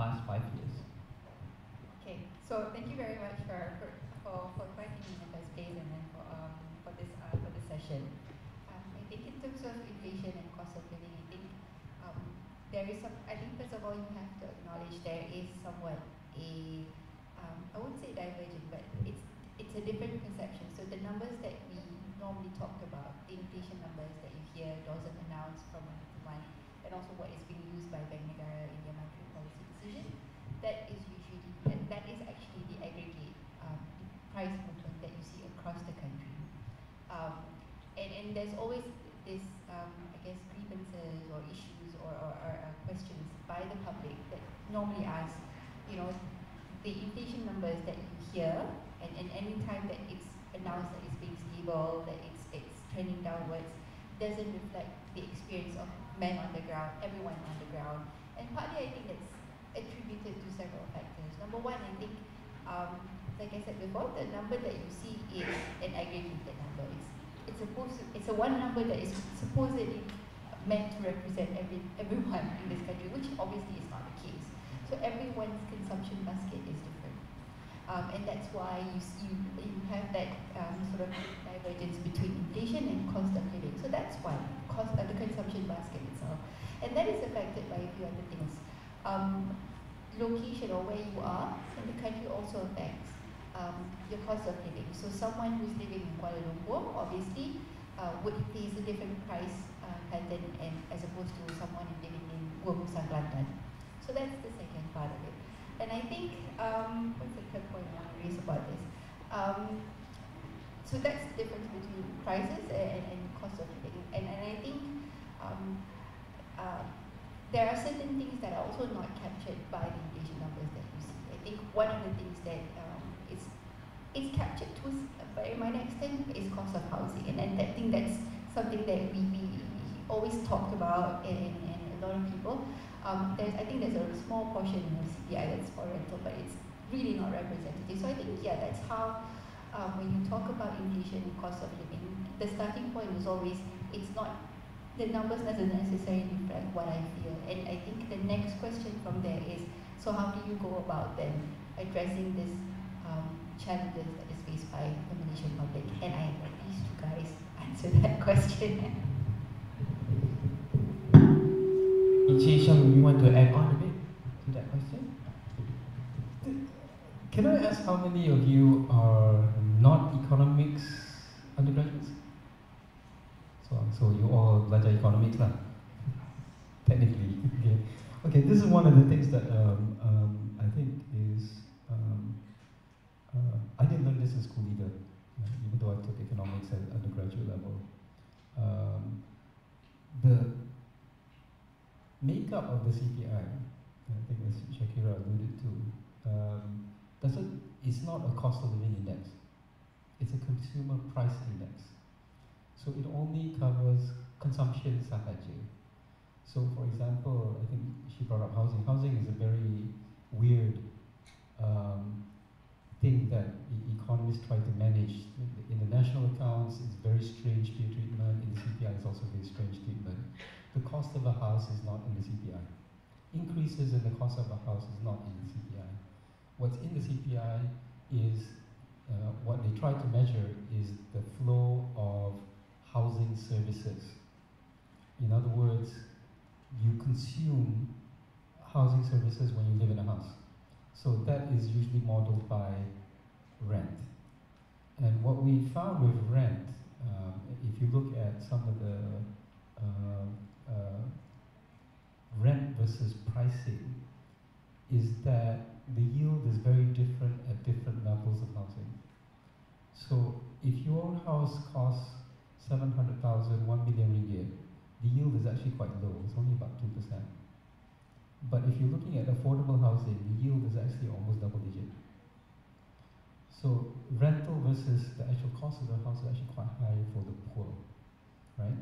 past 5 years. Okay, so thank you very much for inviting me in the first place, and then for this session. I think in terms of inflation and cost of living, I think there is some. I think first of all you have to acknowledge there is somewhat a I wouldn't say divergent, but it's a different perception. So the numbers that we normally talk about, the inflation numbers that you hear doesn't announce from month to month, and also what is being used by Bank Negara in their monetary policy decision, that is actually the aggregate price movement that you see across the country. And there's always this, I guess, grievances or issues or questions by the public that normally ask, the inflation numbers that you hear, and any time that it's announced that it's being stable, that it's trending downwards, doesn't reflect the experience of men on the ground, everyone on the ground. And partly I think that's attributed to several factors. Number one, I think, like I said before, the number that you see is an aggregated number. It's a one number that is supposedly meant to represent everyone in this country, which obviously is not the case. So everyone's consumption basket is different, and that's why you have that sort of divergence between inflation and cost of living. So that's one, the consumption basket itself, and that is affected by a few other things. Location or where you are in the country also affects your cost of living. So someone who's living in Kuala Lumpur obviously would face a different price pattern as opposed to someone living in Womusang, Kelantan. So that's the second part of it. And I think, what's the third point I want to raise about this? So that's the difference between prices and cost of living. And I think there are certain things that are also not captured by the inflation numbers that you see. I think one of the things that is captured to a very minor extent is cost of housing. And I think that's something that we always talked about and a lot of people. I think there's a small portion in the CPI that's for rental, but it's really not representative. So I think, yeah, that's how when you talk about inflation and cost of living, the starting point is always, it's not, the numbers doesn't necessarily reflect what I feel. And I think the next question from there is, so how do you go about then addressing this challenges that is faced by the Malaysian public? And I let these two guys answer that question. Sham, you want to add on a bit to that question? Can I ask how many of you are not economics undergraduates? So you all belajar economics lah, technically. Okay, this is one of the things that I think is, I didn't learn this in school either, even though I took economics at undergraduate level. The makeup of the CPI, I think as Shakira alluded to, it's not a cost of living index. It's a consumer price index. So it only covers consumption sahaja. So for example, I think she brought up housing. Housing is a very weird thing that economists try to manage. In the national accounts, it's very strange peer treatment. In the CPI, it's also very strange treatment. The cost of a house is not in the CPI. Increases in the cost of a house is not in the CPI. What's in the CPI is, what they try to measure is the flow of housing services. In other words, you consume housing services when you live in a house. So that is usually modeled by rent. And what we found with rent, if you look at some of the rent versus pricing, is that the yield is very different at different levels of housing. So if your house costs 700,000, 1 million ringgit, the yield is actually quite low. It's only about 2%. But if you're looking at affordable housing, the yield is actually almost double digit. So rental versus the actual cost of the house is actually quite high for the poor, right?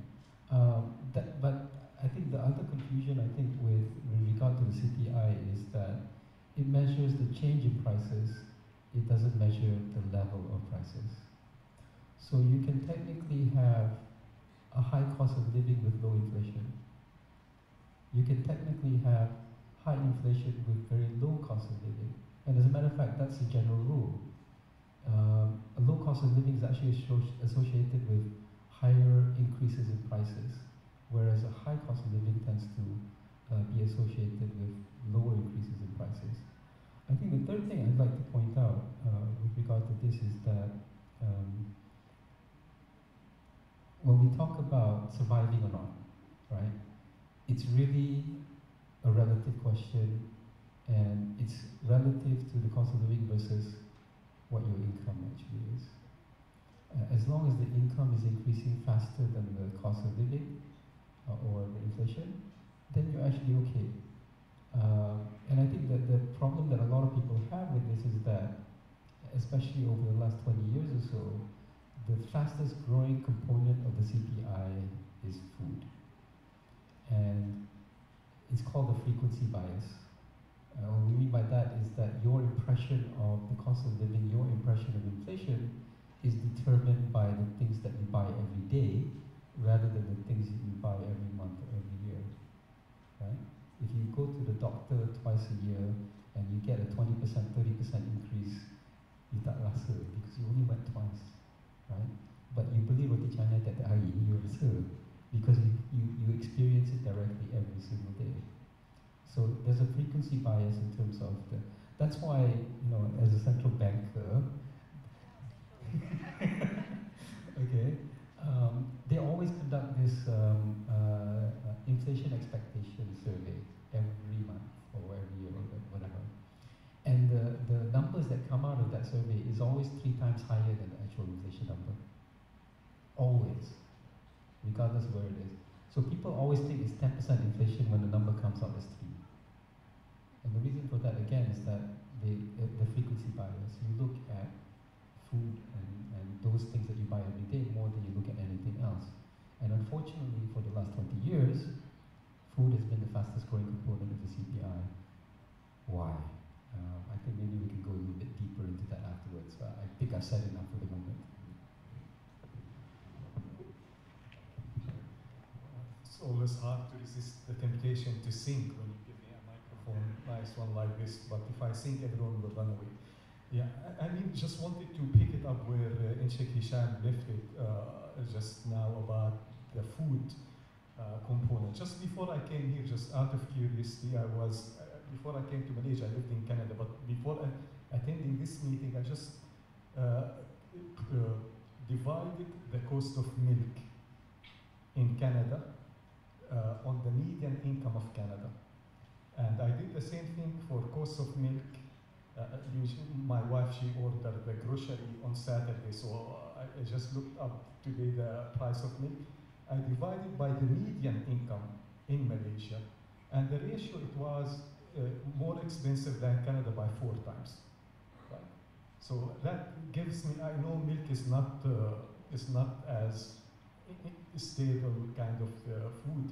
But I think the other confusion, I think, with regard to the CPI is that it measures the change in prices. It doesn't measure the level of prices. So you can technically have a high cost of living with low inflation. You can technically have high inflation with very low cost of living. And as a matter of fact, that's a general rule. A low cost of living is actually associated with higher increases in prices, whereas a high cost of living tends to be associated with lower increases in prices. I think the third thing I'd like to point out with regard to this is that when we talk about surviving or not, right, it's really a relative question, and it's relative to the cost of living versus what your income actually is. As long as the income is increasing faster than the cost of living or the inflation, then you're actually okay. And I think that the problem that a lot of people have with this is that, especially over the last 20 years or so, the fastest growing component of the CPI is food. And it's called the frequency bias. What we mean by that is that your impression of the cost of living, your impression of inflation, is determined by the things that you buy every day rather than the things that you buy every month or every year. Right? If you go to the doctor twice a year and you get a 20%, 30% increase, you tak rasa because you only went twice. Right? But you beli roti canai tiap hari, you rasa because you experience it directly every single day. So there's a frequency bias in terms of the. That's why, you know, as a central banker, okay, they always conduct this inflation expectation survey every month or every year or whatever. And the numbers that come out of that survey is always 3 times higher than the actual inflation number. Always, regardless of where it is. So people always think it's 10% inflation when the number comes out as 3. And the reason for that, again, is that the frequency bias. You look at food and those things that you buy every day more than you look at anything else. And unfortunately, for the last 20 years, food has been the fastest growing component of the CPI. Why? I think maybe we can go a little bit deeper into that afterwards. I think I've said enough for the moment. It's always hard to resist the temptation to sing when you give me a microphone, nice one like this, but if I sing, everyone will run away. Yeah, I mean, just wanted to pick it up where Sheikh Hisham left it just now about the food component. Just before I came here, just out of curiosity, before I came to Malaysia, I lived in Canada, but before attending this meeting, I just divided the cost of milk in Canada on the median income of Canada. And I did the same thing for cost of milk. Usually my wife, she ordered the grocery on Saturday, so I just looked up today the price of milk. I divided by the median income in Malaysia, and the ratio, it was more expensive than Canada by 4 times. Right? So that gives me, I know milk is not as stable kind of food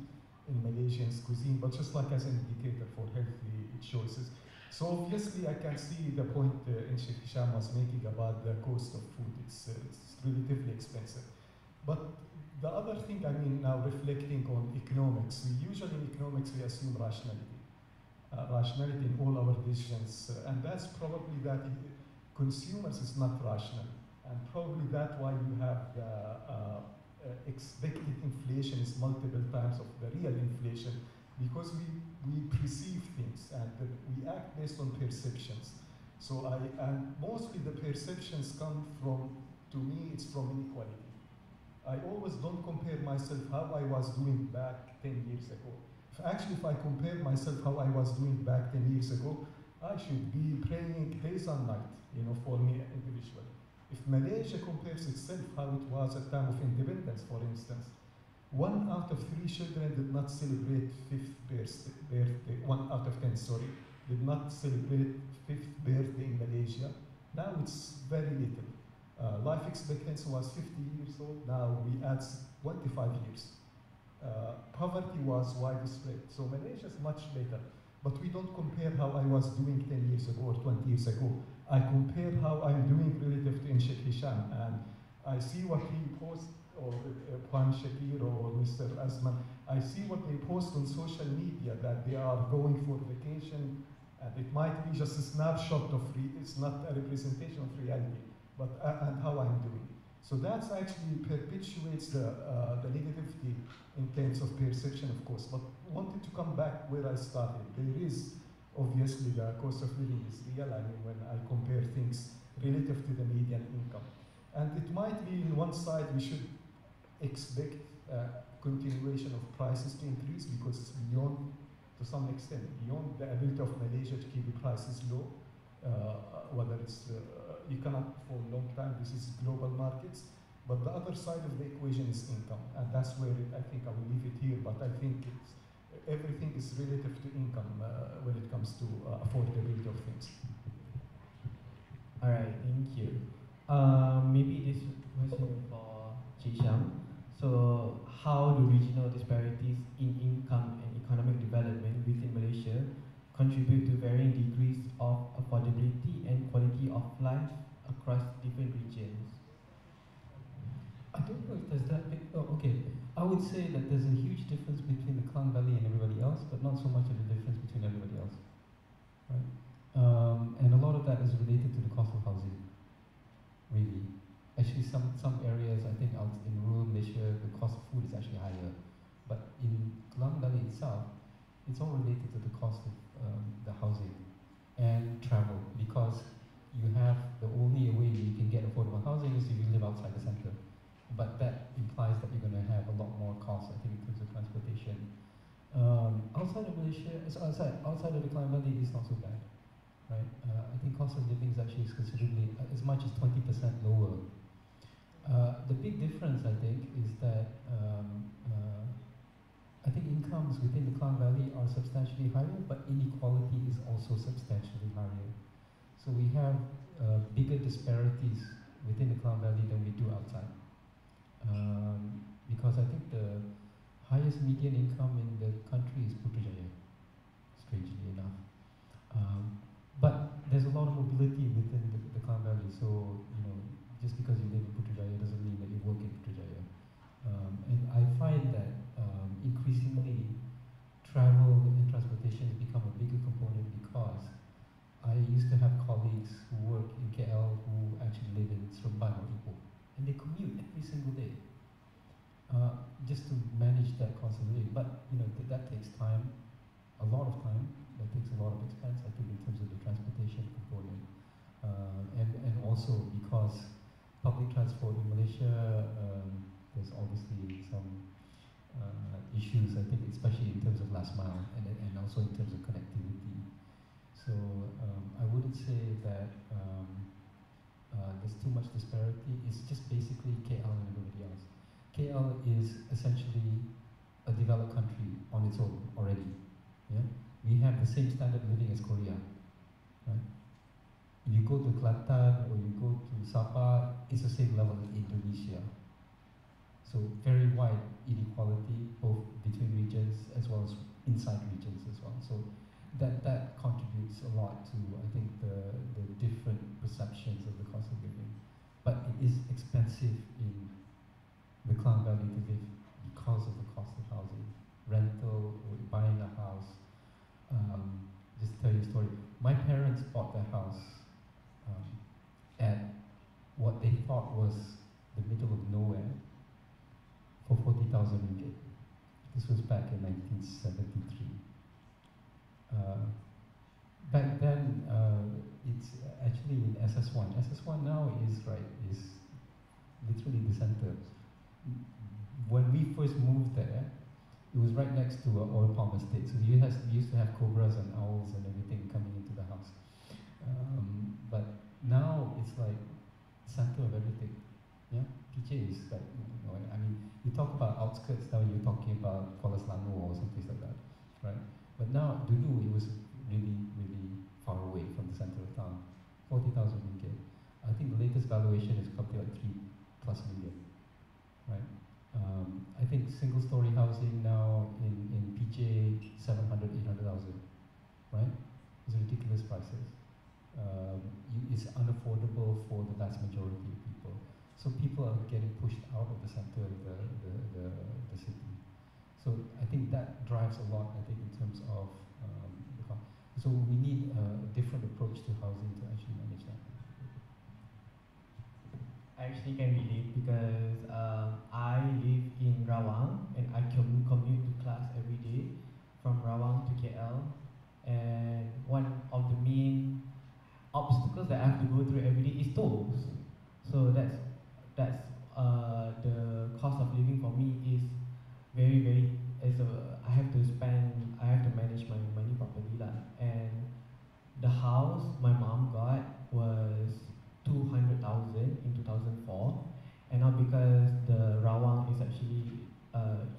in Malaysian cuisine, but just like as an indicator for healthy choices. So obviously I can see the point Sheikh Hisham was making about the cost of food. It's relatively expensive. But the other thing, I mean, now reflecting on economics, we usually in economics we assume rationality. Rationality in all our decisions, and that's probably that consumers is not rational, and probably that's why you have the expected inflation is multiple times of the real inflation, because we perceive things and we act based on perceptions. So and mostly the perceptions come from, to me, it's from inequality. I always don't compare myself how I was doing back 10 years ago. If I compare myself how I was doing back 10 years ago, I should be praying days and night, you know, for me individually. If Malaysia compares itself how it was at time of independence, for instance, 1 out of 3 children did not celebrate 5th birthday, 1 out of 10, sorry, did not celebrate 5th birthday in Malaysia. Now it's very little. Life expectancy was 50 years old, now we add 25 years. Poverty was widespread, so Malaysia is much better. But we don't compare how I was doing 10 years ago or 20 years ago. I compare how I'm doing relative to Sheikh Hisham, and I see what he posts, or Juan Shakir or Mr. Azman. I see what they post on social media, that they are going for vacation, and it might be just a snapshot of, it's not a representation of reality, but and how I'm doing. So that actually perpetuates the negativity in terms of perception, of course. But wanted to come back where I started. There is obviously the cost of living is real. I mean, when I compare things relative to the median income, and it might be in one side we should expect continuation of prices to increase because it's beyond, to some extent, beyond the ability of Malaysia to keep the prices low. Whether it's you cannot for a long time. This is global markets, but the other side of the equation is income, and that's where I think I will leave it here. But I think everything is relative to income when it comes to affordability of things. All right, thank you. Maybe this question for Jisham. So, how do regional disparities in income and economic development within Malaysia contribute to varying degrees of affordability and quality of life across different regions? I don't know if there's that big. Oh, okay. I would say that there's a huge difference between the Klang Valley and everybody else, but not so much of a difference between everybody else, right? And a lot of that is related to the cost of housing, really. Actually, some areas, I think out in rural Malaysia, the cost of food is actually higher. But in Klang Valley itself, it's all related to the cost of the housing and travel, because you have the only way you can get affordable housing is if you live outside the center. But that implies that you're going to have a lot more costs, I think, in terms of transportation. Outside of Malaysia, outside of the Klang Valley is not so bad, right? I think cost of living is actually considerably, as much as 20% lower. The big difference, I think, is that I think incomes within the Klang Valley are substantially higher, but inequality is also substantially higher. So we have bigger disparities within the Klang Valley than we do outside. Because I think the highest median income in the country is Putrajaya, strangely enough. But there's a lot of mobility within the Klang Valley, so just because you live in Putrajaya doesn't mean that you work in Putrajaya. And I find that increasingly travel and transportation has become a bigger component, because I used to have colleagues who work in KL who actually live in Seremban or Ipoh, and they commute every single day just to manage that cost of living. But that takes time, a lot of time. That takes a lot of expense, I think, in terms of the transportation component, and also because public transport in Malaysia, there's obviously some issues, I think, especially in terms of last mile and also in terms of connectivity. So I wouldn't say that there's too much disparity. It's just basically KL and everybody else. KL is essentially a developed country on its own already. Yeah, we have the same standard of living as Korea, right? You go to Kelantan or you go to Sabah, it's the same level as Indonesia. So very wide inequality, both between regions as well as inside regions as well. So that contributes a lot to, I think, the different perceptions of the cost of living. But it is expensive in the Klang Valley to live because of the cost of housing, rental, or buying a house. Just tell you a story. My parents bought their house at what they thought was the middle of nowhere for 40,000 ringgit. This was back in 1973. Back then, it's actually in SS1. SS1 now is literally the center. When we first moved there, it was right next to an oil palm estate. So we used to have cobras and owls and everything coming into the house. But now it's like center of everything. Yeah, PJ is like, I mean, you talk about outskirts, now you're talking about Kuala Selangor or something like that, right? But now, dulu, it was really, really far away from the center of town. 40,000 ringgit. I think the latest valuation is probably like 3+ million, right? I think single-story housing now in PJ, 700, 800,000, right? It's ridiculous prices. It's unaffordable for the vast majority of people. So people are getting pushed out of the center of the city. So I think that drives a lot, I think, in terms of the cost. So we need a different approach to housing to actually manage that. I actually can relate because I live in Rawang and I commute to class every day from Rawang to KL, and one of the main obstacles that I have to go through every day is tolls. So that's the cost of living for me is very as a I have to manage my money properly lah. And the house my mom got was 200,000 in 2004, and now because the Rawang is actually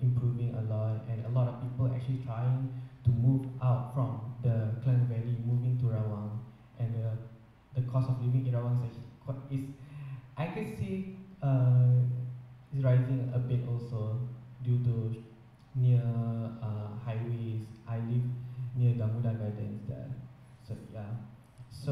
improving a lot, and a lot of people actually trying to move out from the Klang Valley, moving to Rawang, and the cost of living in Rawang is actually I could say is rising a bit also due to near highways. I live near Gamuda Gardens there. So yeah. So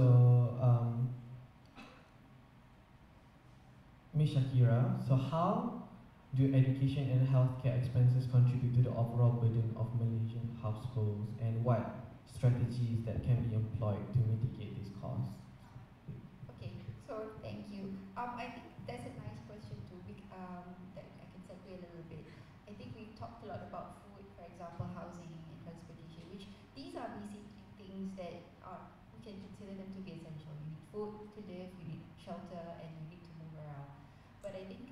Ms. Shakira, so how do education and healthcare expenses contribute to the overall burden of Malaysian households, and what strategies that can be employed to mitigate these costs? Okay, so thank you. I think that's a nice question too, that I can segue a little bit. I think we've talked a lot about food, for example, housing and transportation, which these are basically things that we can consider them to be essential. You need food to live, you need shelter, and you need to move around. But I think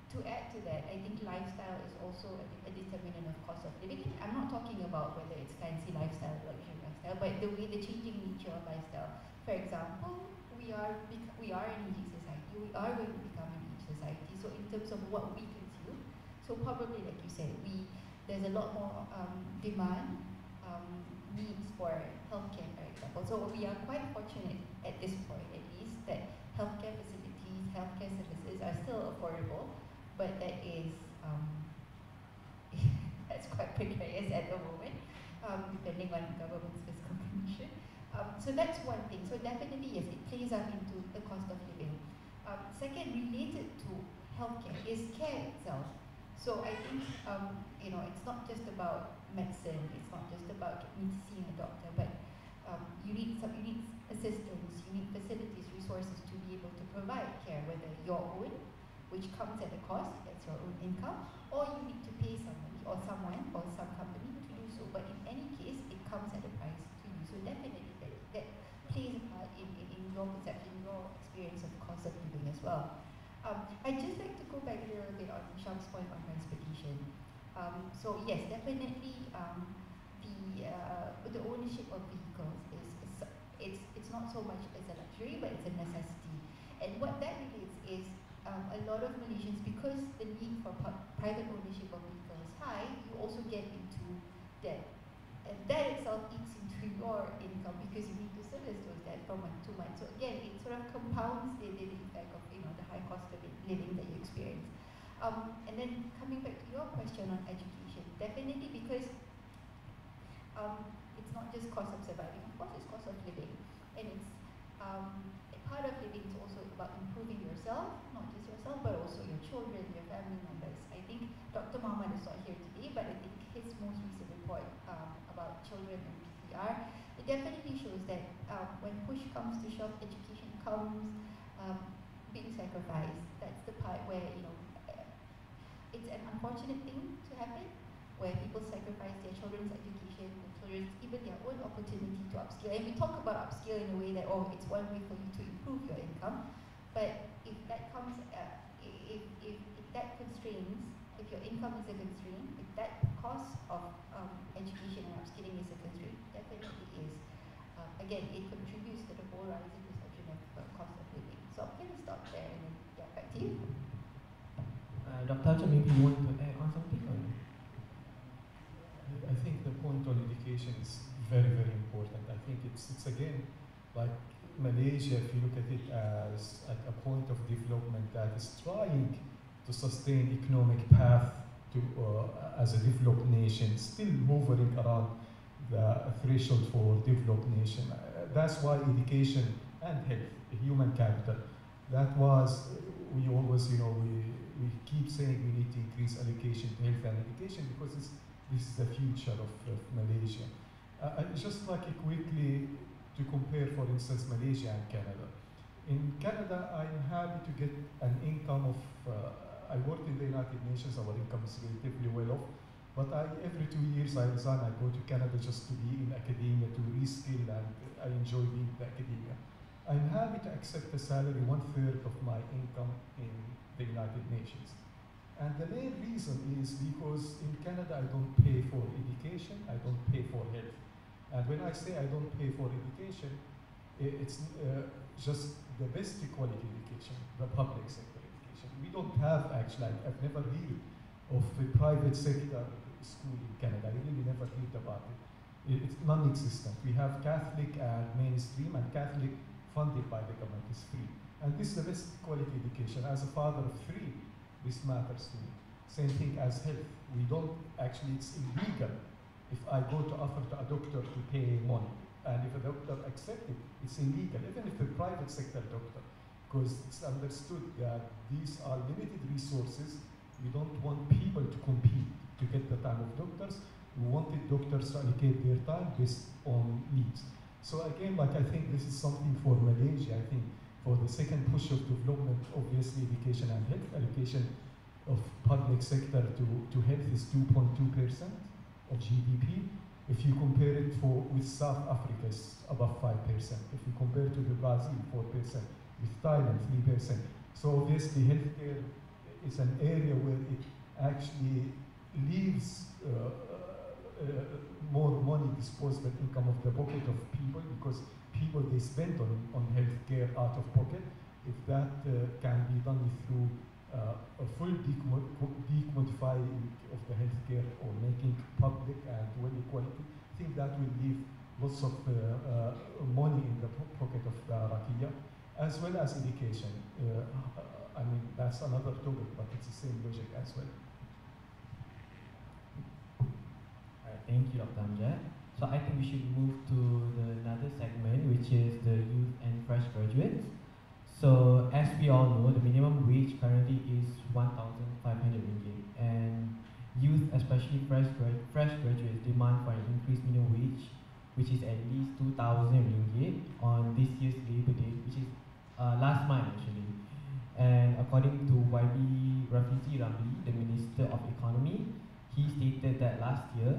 to add to that, I think lifestyle is also a determinant of cost of living. I'm not talking about whether it's fancy lifestyle, luxury lifestyle, but the way the changing nature of lifestyle. For example, we are an aging society. We are going to become an aging society. So in terms of what we consume, so probably like you said, there's a lot more demand, needs for healthcare, for example. So we are quite fortunate at this point, at least, that healthcare facilities, healthcare services are still affordable, but that is that's quite precarious at the moment, depending on government's fiscal condition. So that's one thing. So definitely, yes, it plays up into the cost of living. Second, related to healthcare is care itself. So I think it's not just about medicine. It's not just about seeing a doctor, but you need assistance, you need facilities, resources to be able to provide care, whether your own, which comes at a cost, that's your own income, or you need to pay somebody or someone or some company to do so. But in any case, it comes at a price to you. So definitely that plays a part in your perception, your experience of cost of living as well. I'd just like to go back a little bit on Sham's point on transportation. So yes, definitely the ownership of vehicles it's not so much as a luxury, but it's a necessity. And what that relates is a lot of Malaysians, because the need for private ownership of vehicles is high, you also get into debt. And that itself eats into your income because you need to service those debt from month to month. So again, it sort of compounds the effect of the high cost of living that you experience. And then coming back to your question on education, definitely because it's not just cost of surviving, of course it's cost of living. And it's part of living is also about improving yourself, not just yourself, but also your children, your family members. I think Dr. Muhammad is not here today, but I think his most recent report about children and PCR, it definitely shows that when push comes to shove, education comes being sacrificed. That's the part where it's an unfortunate thing to happen, where people sacrifice their children's education, their children's even their own opportunity to upskill. And we talk about upskill in a way that it's one way for you to improve your income, but if that comes, if that constrains, if your income is a constraint, if that cost of education and upskilling is a constraint, definitely is. Again, it contributes to the whole rising perception of cost of living. So I'm going to stop there and then get back to you. Dr. Acha, maybe you want to add on something? Or? I think the point on education is very, very important. I think it's again, like Malaysia, if you look at it as at a point of development that is trying to sustain economic path to as a developed nation, still hovering around the threshold for developed nation. That's why education and health, human capital, that was, we always, we we keep saying we need to increase allocation to health and education because this is the future of Malaysia. Just like quickly to compare, for instance, Malaysia and Canada. In Canada, I'm happy to get an income of, I worked in the United Nations, our income is relatively well off, but every 2 years I resign, I go to Canada just to be in academia, to reskill, and I enjoy being in academia. I'm happy to accept a salary 1/3 of my income in the United Nations. And the main reason is because in Canada I don't pay for education, I don't pay for health. And when I say I don't pay for education, it's just the best quality education, the public sector education. We don't have actually, I've never heard of a private sector school in Canada. I really never heard about it. It's non-existent. We have Catholic and mainstream, and Catholic funded by the government is free. And this is the best quality education. As a father of 3, this matters to me. Same thing as health. We don't, actually it's illegal if I go to offer to a doctor to pay money. And if a doctor accepts it, it's illegal, even if a private sector doctor, because it's understood that these are limited resources. We don't want people to compete to get the time of doctors. We wanted doctors to allocate their time based on needs. So again, like I think this is something for Malaysia. I think for the second push of development, obviously education and health, allocation of public sector to health is 2.2% of GDP. If you compare it with South Africa, it's above 5%. If you compare it to the Brazil, 4%. With Thailand, 3%. So obviously healthcare is an area where it actually leaves more money disposable income of the pocket of people, because people, they spend on healthcare out of pocket. If that can be done through a full decommodifying of the healthcare or making public and well quality, I think that will leave lots of money in the pocket of the Rakia, as well as education. I mean, that's another topic, but it's the same logic as well. Alright, thank you, Dr. Amjad. So I think we should move to another segment, which is the youth and fresh graduates. So as we all know, the minimum wage currently is 1,500 ringgit, and youth, especially fresh graduates, demand for an increased minimum wage, which is at least 2,000 ringgit on this year's Labor Day, which is last month actually. And according to YB Rafizi Ramli, the Minister of Economy, he stated that last year,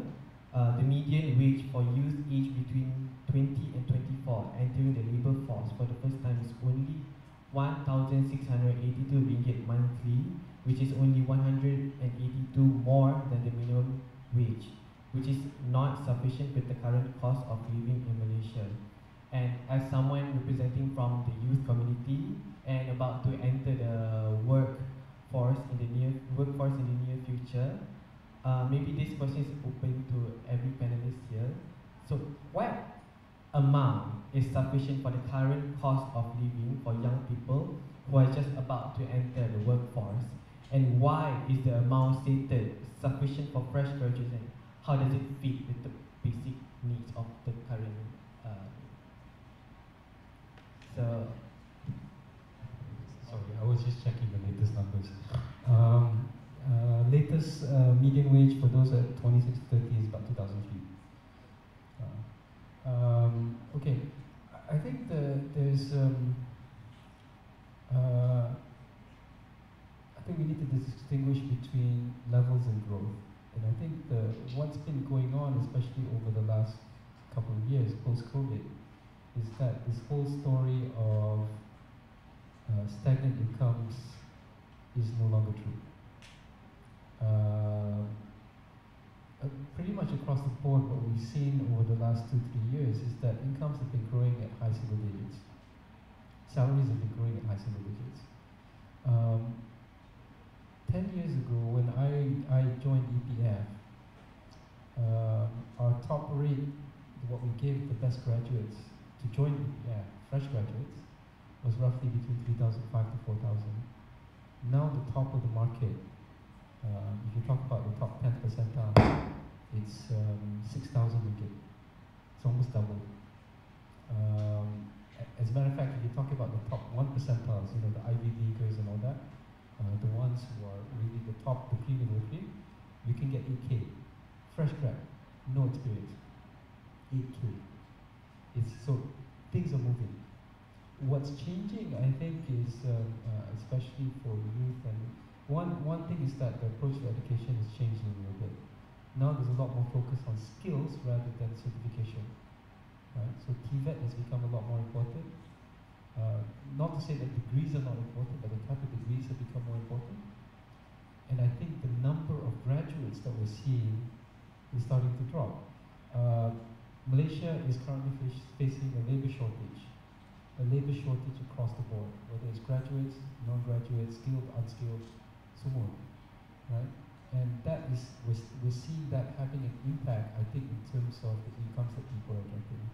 the median wage for youth aged between 20 and 24 entering the labour force for the first time is only 1,682 ringgit monthly, which is only 182 more than the minimum wage, which is not sufficient with the current cost of living in Malaysia. And as someone representing from the youth community and about to enter the workforce in the near future, maybe this question is open to every panelist here. So what amount is sufficient for the current cost of living for young people who are just about to enter the workforce? And why is the amount stated sufficient for fresh graduates, and how does it fit with the basic needs of the current Sorry, I was just checking the latest numbers. Latest median wage for those at 26 to 30 is about 2,003. Okay, I think there's I think we need to distinguish between levels and growth. And I think what's been going on, especially over the last couple of years post-COVID, is that this whole story of stagnant incomes is no longer true. Pretty much across the board, what we've seen over the last 2-3 years is that incomes have been growing at high single digits. Salaries have been growing at high single digits. 10 years ago, when I joined EPF, our top rate, what we gave the best graduates to join EPF, fresh graduates, was roughly between 3,500 to 4,000. Now the top of the market, if you talk about the top 10 percentile, it's 6,000 ringgit. It's almost double. As a matter of fact, if you talk about the top 1 percentiles, you know, the Ivy Leaguers and all that, the ones who are really the top, the cream of the cream, you can get 8K. Fresh grad, no experience. 8K. It's so things are moving. What's changing, I think, is especially for youth, and one thing is that the approach to education is changing a little bit. Now there's a lot more focus on skills rather than certification. Right? So TVET has become a lot more important. Not to say that degrees are not important, but the type of degrees have become more important. And I think the number of graduates that we're seeing is starting to drop. Malaysia is currently facing a labor shortage. A labor shortage across the board, whether it's graduates, non-graduates, skilled, unskilled, so on, right? And that is, we're seeing that having an impact, I think, in terms of the incomes that people are getting.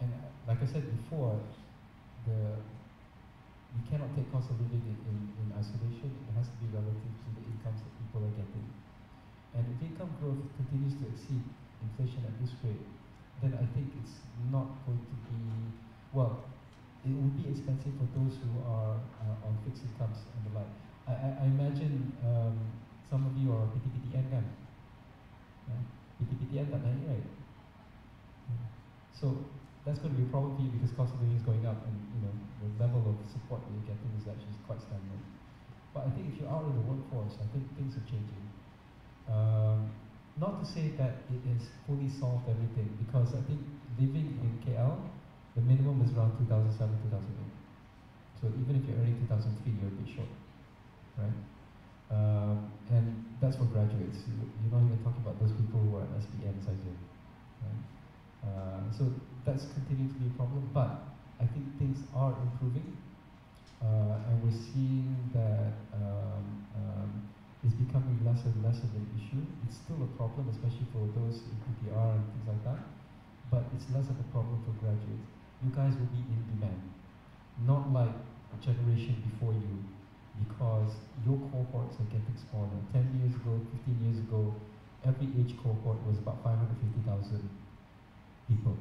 And like I said before, you cannot take cost of living in isolation. It has to be relative to the incomes that people are getting. And if income growth continues to exceed inflation at this rate, then I think it's not going to be, well, it will be expensive for those who are on fixed incomes and the like. I imagine some of you are PT-PTN kan? PT-PTN tak naik, right? So that's going to be a problem for you because cost of living is going up, and the level of support that you're getting is actually quite stagnant. But I think if you're out in the workforce, I think things are changing. Not to say that it has fully solved everything, because I think living in KL, the minimum is around 2007, 2008. So even if you're earning 2003, you're a bit short, right? And that's for graduates. You're not even talking about those people who are at SPM, right? So that's continuing to be a problem, but I think things are improving, and we're seeing that it's becoming less and less of an issue. It's still a problem, especially for those in PTR and things like that, but it's less of a problem for graduates. You guys will be in demand, not like a generation before you, because your cohorts are getting smaller. 10 years ago, 15 years ago, every age cohort was about 550,000 people.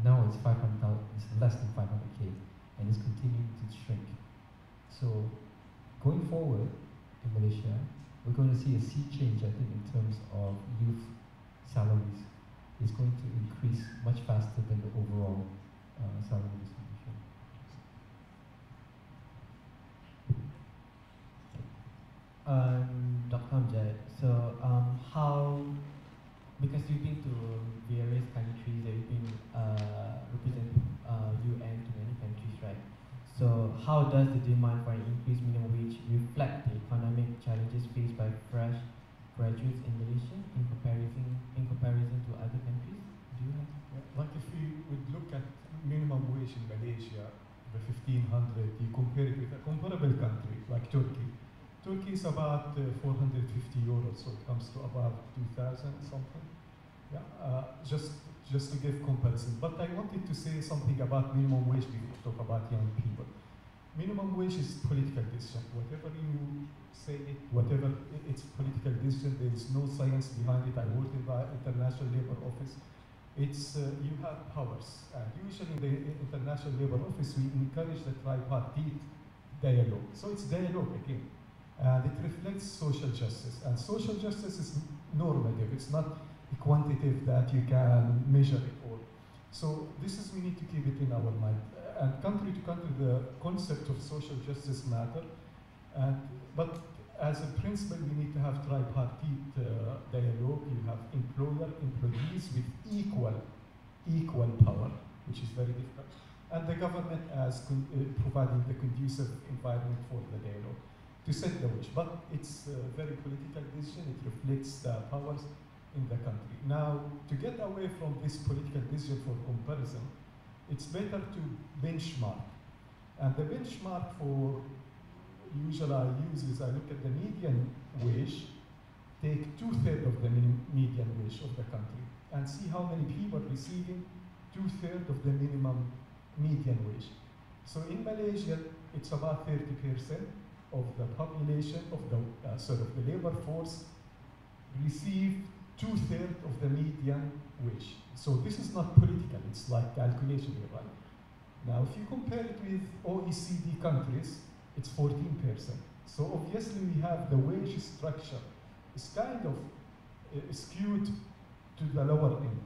Now it's 500,000, it's less than 500K, and it's continuing to shrink. So going forward, in Malaysia, we're going to see a sea change, I think, in terms of youth salaries. It's going to increase much faster than the overall salary distribution. Dr. Amjad, so how, because you've been to various countries, you've been representing UN to many countries, right? So how does the demand for an increased minimum wage reflect the economic challenges faced by fresh graduates in Malaysia in comparison to other countries? Do you have? Like if we would look at minimum wage in Malaysia, the 1500, you compare it with a comparable country like Turkey. Turkey is about 450 euros, so it comes to about 2000 something. Yeah, just to give comparison. But I wanted to say something about minimum wage before we talk about young people. Minimum wage is political decision. Whatever you say it, whatever it's political decision, there is no science behind it. I work in the International Labour Office. It's you have powers, and usually in the International Labour Office we encourage the tripartite dialogue. So it's dialogue again, and it reflects social justice. And social justice is normative. It's not quantitative that you can measure it all. So this is, we need to keep it in our mind. And country to country, the concept of social justice matter. But as a principle, we need to have tripartite dialogue. You have employer, employees with equal power, which is very difficult. And the government as providing the conducive environment for the dialogue to set the wage. But it's a very political decision. It reflects the powers in the country. Now, to get away from this political decision for comparison, it's better to benchmark. And the benchmark for usually I use is I look at the median wage, take 2/3 of the median wage of the country, and see how many people receiving 2/3 of the minimum median wage. So in Malaysia, it's about 30% of the population of the the labor force receive 2/3 of the median wage. So this is not political, it's like calculation here, right? Now, if you compare it with OECD countries, it's 14%. So obviously we have the wage structure is kind of skewed to the lower end.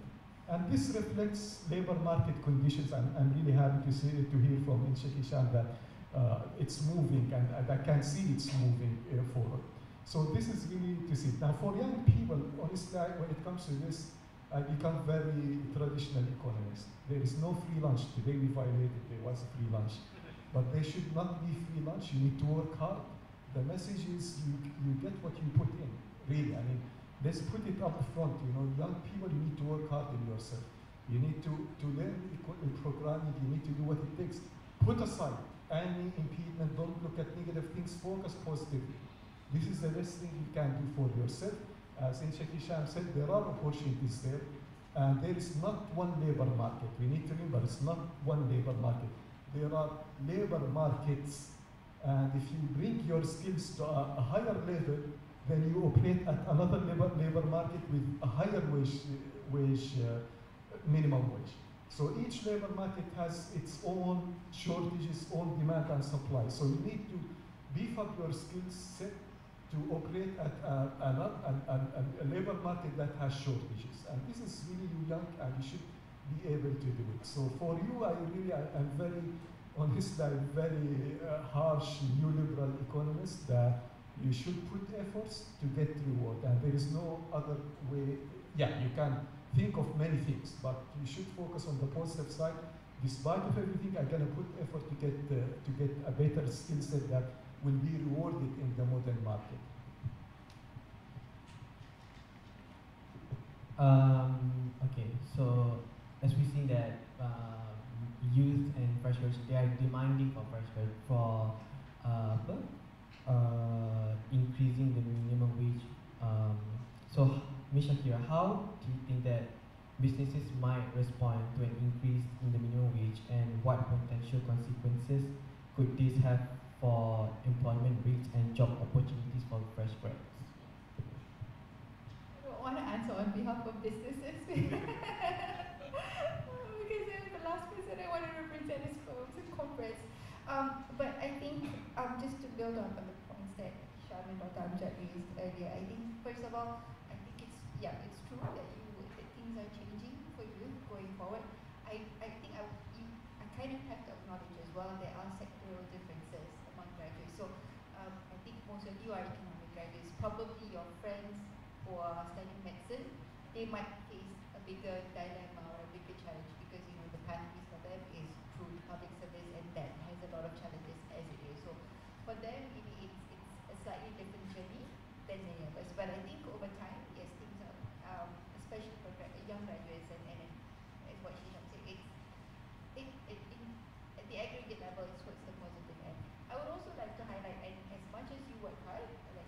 And this reflects labor market conditions. I'm really happy to hear from Sheikh Hisham that it's moving, and I can see it's moving forward. So this is really to see. Now for young people, honestly, when it comes to this, I become very traditional economist. There is no free lunch. Today we violated, there was a free lunch. But there should not be free lunch. You need to work hard. The message is you get what you put in, really. I mean, let's put it up front. You know, young people, you need to work hard in yourself. You need to learn programming. You need to do what it takes. Put aside any impediment. Don't look at negative things. Focus positively. This is the best thing you can do for yourself. As Sheikh Hisham said, there are opportunities there. And there is not one labor market. We need to remember, it's not one labor market. There are labor markets. And if you bring your skills to a higher level, then you operate at another labor market with a higher minimum wage. So each labor market has its own shortages, own demand and supply. So you need to beef up your skill set to operate at a labor market that has shortages. And this is really young, and you should be able to do it. So for you, I'm very honest, I'm very harsh neoliberal economist that you should put efforts to get reward, and there is no other way. Yeah, you can think of many things, but you should focus on the positive side. Despite of everything, I'm gonna put effort to get a better skill set that will be rewarded in the modern market. Okay, so as we see that youth and fresh graduates, they are demanding for increasing the minimum wage. So, Ms. Shakira, how do you think that businesses might respond to an increase in the minimum wage, and what potential consequences could this have for employment rates and job opportunities for fresh grads? I don't want to answer on behalf of businesses because they're the last person I want to represent is firms and corporates. But I think just to build on the points that Sham and Dr. Amjad raised earlier, I think first of all, I think it's true that things are changing for you going forward. I think I kind of have to acknowledge as well there are sectoral differences among graduates. So I think most of you are economic graduates. Probably your friends who are studying medicine, they might face a bigger dilemma or a bigger challenge because the pathway for them is through public service, and that has a lot of challenges as it is. So for them, maybe it's a slightly different journey than many of us. But I think over time, yes, things are, especially for young graduates, and as what she said, at the aggregate level, it's towards the positive end. I would also like to highlight, and as much as you work hard, like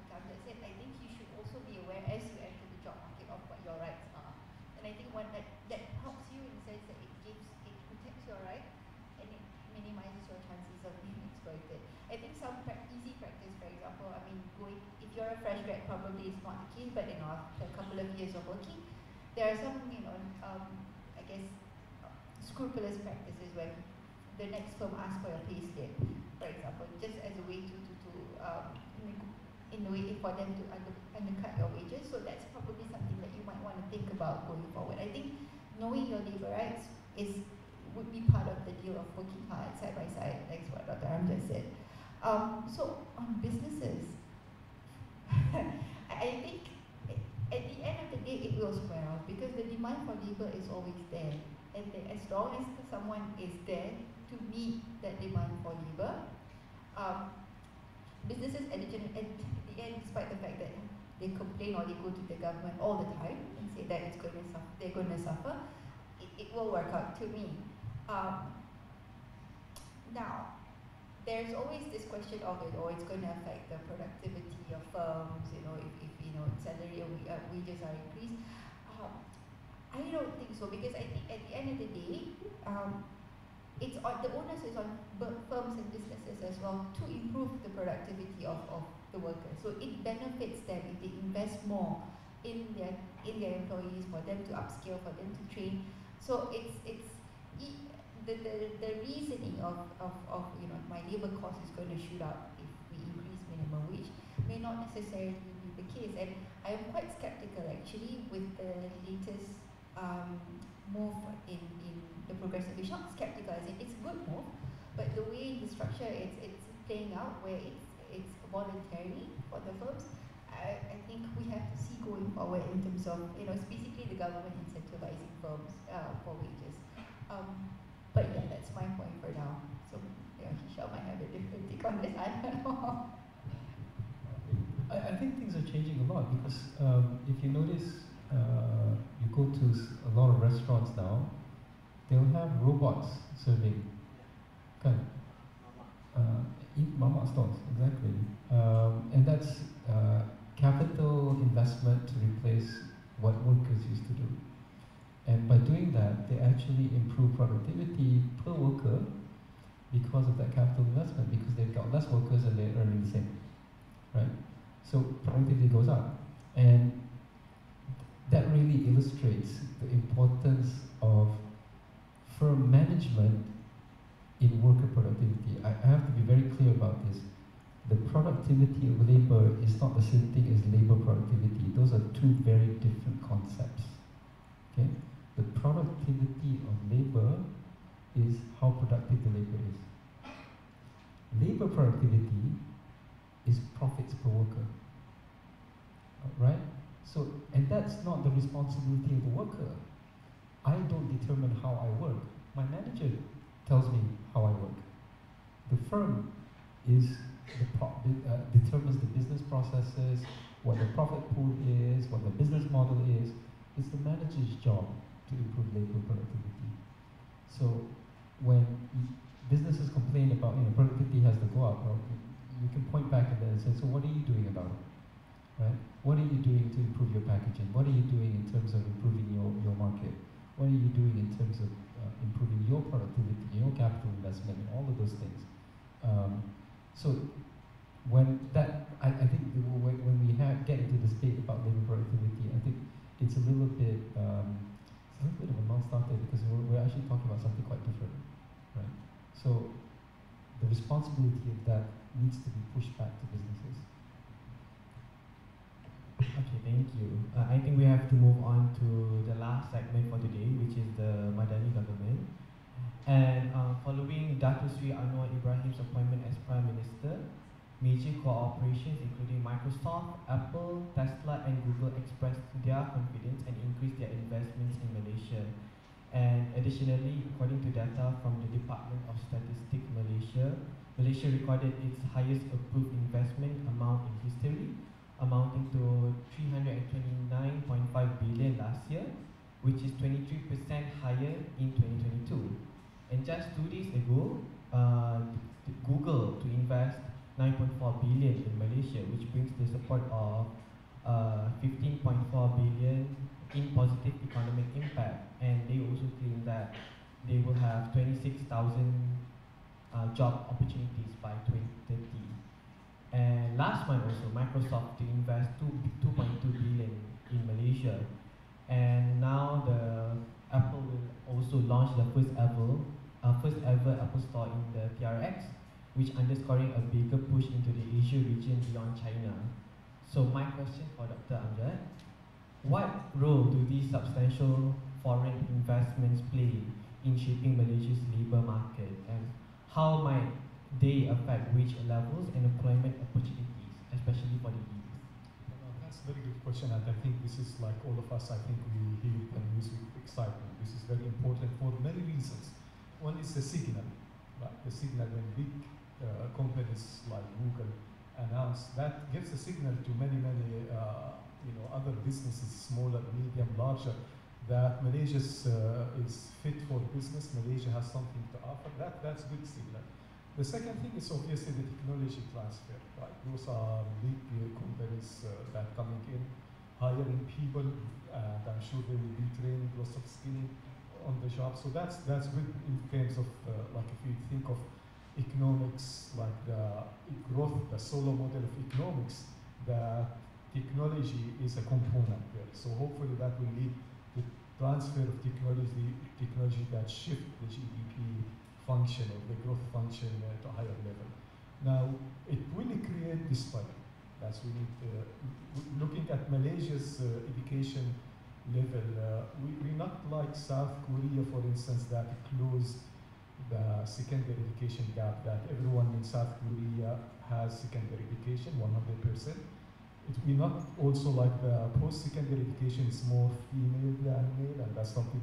Kamjad said, I think you should also be aware as you enter the job market of what your rights are. And I think one that helps you in the sense that it protects your right, and it minimizes your chances of being exploited. I think some easy practice, for example, if you're a fresh grad, probably it's not the case, but after a couple of years of working, there are some, I guess, scrupulous practices when the next firm asks for your pay slip, for example, just as a way in a way for them to undercut your wages. So that's probably something that you might want to think about going forward. I think knowing your labor rights would be part of the deal of working hard side by side, like what Dr. Amjad said. So on businesses, I think at the end of the day it will square out because the demand for labor is always there. And as long as someone is there to meet that demand for labor, businesses at the end, despite the fact that they complain or they go to the government all the time and say that they're going to suffer, it will work out to me. Now, there's always this question of it's going to affect the productivity of firms, if salary or wages are increased. I don't think so, because I think at the end of the day, the onus is on firms and businesses as well to improve the productivity of the workers. So it benefits them if they invest more in their employees, for them to upskill, for them to train. So the reasoning of my labor cost is going to shoot up if we increase minimum wage may not necessarily be the case. And I am quite skeptical actually with the latest move in the progressive wage. Not skeptical, as it's a good move, but the way the structure it's playing out, where it's voluntary for the firms. I think we have to see going forward in terms of, it's basically the government incentivizing firms for wages. But yeah, that's my point for now. So Hisham might have a different take on this. I don't know. I think things are changing a lot because if you notice, you go to a lot of restaurants now, they'll have robots serving. Kan? Mama stores, exactly. And that's capital investment to replace what workers used to do. And by doing that, they actually improve productivity per worker because of that capital investment, because they've got less workers and they're earning the same, right? So productivity goes up. And that really illustrates the importance of firm management in worker productivity. I have to be very clear about this. The productivity of labor is not the same thing as labor productivity. Those are two very different concepts. Okay? The productivity of labor is how productive the labor is. Labor productivity is profits per worker. Right? So, and that's not the responsibility of the worker. I don't determine how I work. My manager tells me how I work. The firm is determines the business processes, what the profit pool is, what the business model is. It's the manager's job to improve labor productivity. So when businesses complain about productivity has to go up, well, you can point back at that and say, so what are you doing about it? Right? What are you doing to improve your packaging? What are you doing in terms of improving your market? What are you doing in terms of improving your productivity, your capital investment, and all of those things? So when that, I think when we get into the debate about labor productivity, I think it's a little bit of a non-starter because we're actually talking about something quite different, right? So the responsibility of that needs to be pushed back to businesses. Okay, thank you. I think we have to move on to the last segment for today, which is the Madani government. And following Dato Sri Anwar Ibrahim's appointment as Prime Minister, major corporations including Microsoft, Apple, Tesla and Google expressed their confidence and increased their investments in Malaysia. And additionally, according to data from the Department of Statistics Malaysia, Malaysia recorded its highest approved investment amount in history, amounting to 329.5 billion last year, which is 23% higher in 2022. And just 2 days ago, Google to invest 9.4 billion in Malaysia, which brings the support of 15.4 billion in positive economic impact. And they also claim that they will have 26,000 job opportunities by 2030. And last month also, Microsoft to invest 2.2 billion in Malaysia. And now the Apple will also launch the first ever Apple Store in the PRX, which underscoring a bigger push into the Asia region beyond China. So my question for Dr. Amjad, what role do these substantial foreign investments play in shaping Malaysia's labour market, and how might they affect wage levels and employment opportunities, especially for the youth? That's a very good question, and I think this is like all of us, I think we hear the news with excitement. This is very important for many reasons. One is the signal, right? The signal when big companies like Google announce, that gives a signal to many other businesses, smaller, medium, larger, that Malaysia is fit for business. Malaysia has something to offer. That's good signal. The second thing is obviously the technology transfer, right? Those are big companies that coming in, hiring people, and I'm sure they will be training, lots of skilling on the job. So that's good in terms of like if you think of economics, like the growth, the solo model of economics, the technology is a component there. So hopefully that will lead to transfer of technology that shift the GDP function or the growth function to a higher level. Now, it will create disparity. That's we need looking at Malaysia's education level. We're not like South Korea, for instance, that closed the secondary education gap, that everyone in South Korea has secondary education, 100%. We're not also like the post-secondary education is more female than male, and that's something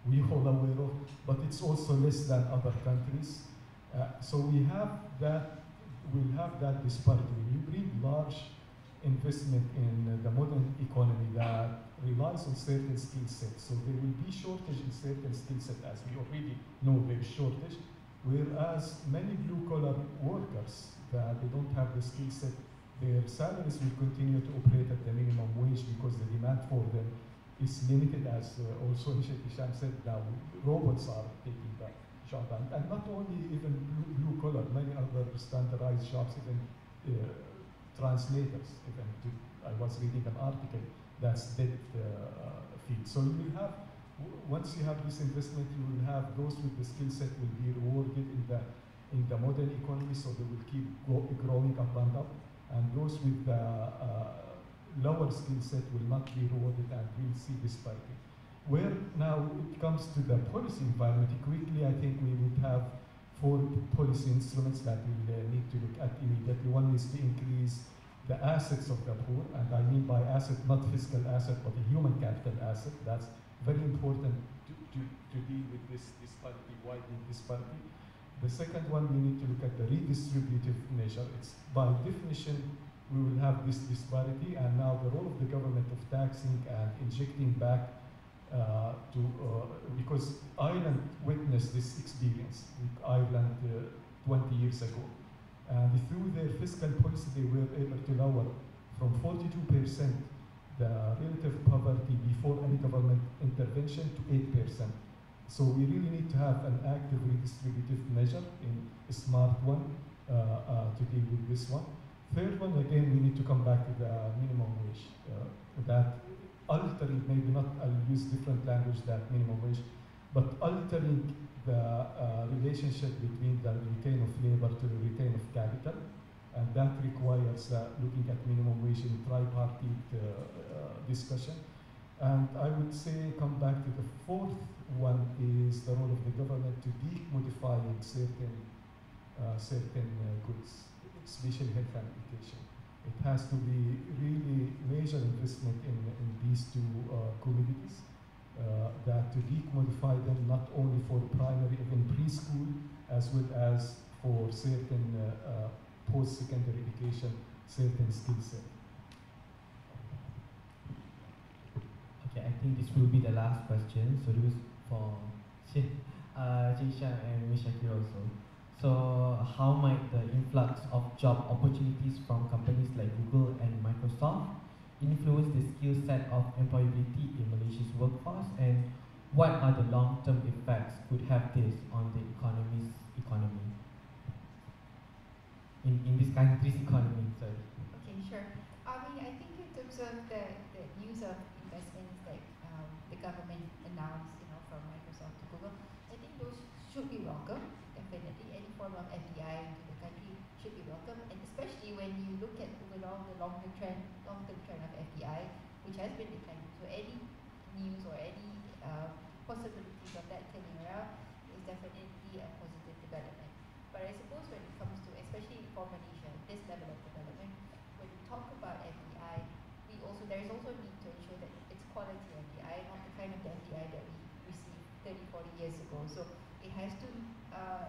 we all aware of, but it's also less than other countries. So we'll have that disparity. When you bring large investment in the modern economy that relies on certain skill sets, so there will be shortage in certain skill sets, as we already know there's shortage, whereas many blue-collar workers that they don't have the skill set, their salaries will continue to operate at the minimum wage because the demand for them is limited, as also Hisham said. Now robots are taking that job, and not only even blue collar, many other standardized jobs, even translators. I was reading an article that's that field. So you will have, once you have this investment, you will have those with the skill set will be rewarded in the modern economy, so they will keep growing up and up. And those with the lower skill set will not be rewarded, and we'll see disparity. Where now it comes to the policy environment, quickly I think we would have 4 policy instruments that we need to look at immediately. One is to increase the assets of the poor, and I mean by asset not fiscal asset but a human capital asset. That's very important to deal with this disparity, widening disparity. The second one, we need to look at the redistributive measure. It's by definition, we will have this disparity, and now the role of the government of taxing and injecting back because Ireland witnessed this experience with Ireland 20 years ago. And through their fiscal policy, they were able to lower from 42% the relative poverty before any government intervention to 8%. So we really need to have an active redistributive measure, in a smart one, to deal with this one. Third one, again, we need to come back to the minimum wage. That altering, maybe not, I'll use different language than minimum wage, but altering the relationship between the retain of labor to the retain of capital. And that requires looking at minimum wage in tripartite discussion. And I would say come back to the fourth one is the role of the government to demodifying certain goods, especially health and education. It has to be really major investment in these two communities, that to demodify them not only for primary, even preschool, as well as for certain post-secondary education, certain skill set. Okay, I think this will be the last question. So this is for Jishan and Mishakir also. So how might the influx of job opportunities from companies like Google and Microsoft influence the skill set of employability in Malaysia's workforce, and what are the long-term effects could have this on the economy in this country's economy? Sorry. Okay, sure. I mean, I think in terms of the use of investments that the government announced, from Microsoft to Google, I think those should be welcome. Definitely, any form of FDI into the country should be welcome, and especially when you look at overall the long-term trend of FDI, which has been declining. So any news or any possibilities of that turning around is definitely a positive development. But I suppose when it comes to, especially for Malaysia, this level of development, when we talk about FDI, there is also a need to ensure that it's quality FDI, not the kind of FDI that we received 30, 40 years ago. So it has to,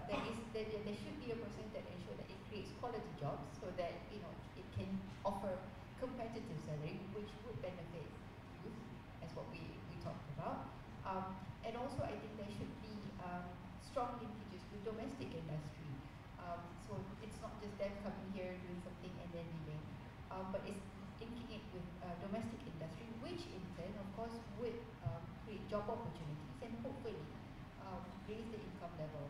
there should be a process that ensures that it creates quality jobs, so that it can offer competitive salary, which would benefit youth, as what we talked about. And also, I think there should be strong linkages with domestic industry. So it's not just them coming here doing something and then leaving, but it's linking it with domestic industry, which in turn, of course, would create job opportunities and hopefully raise the income level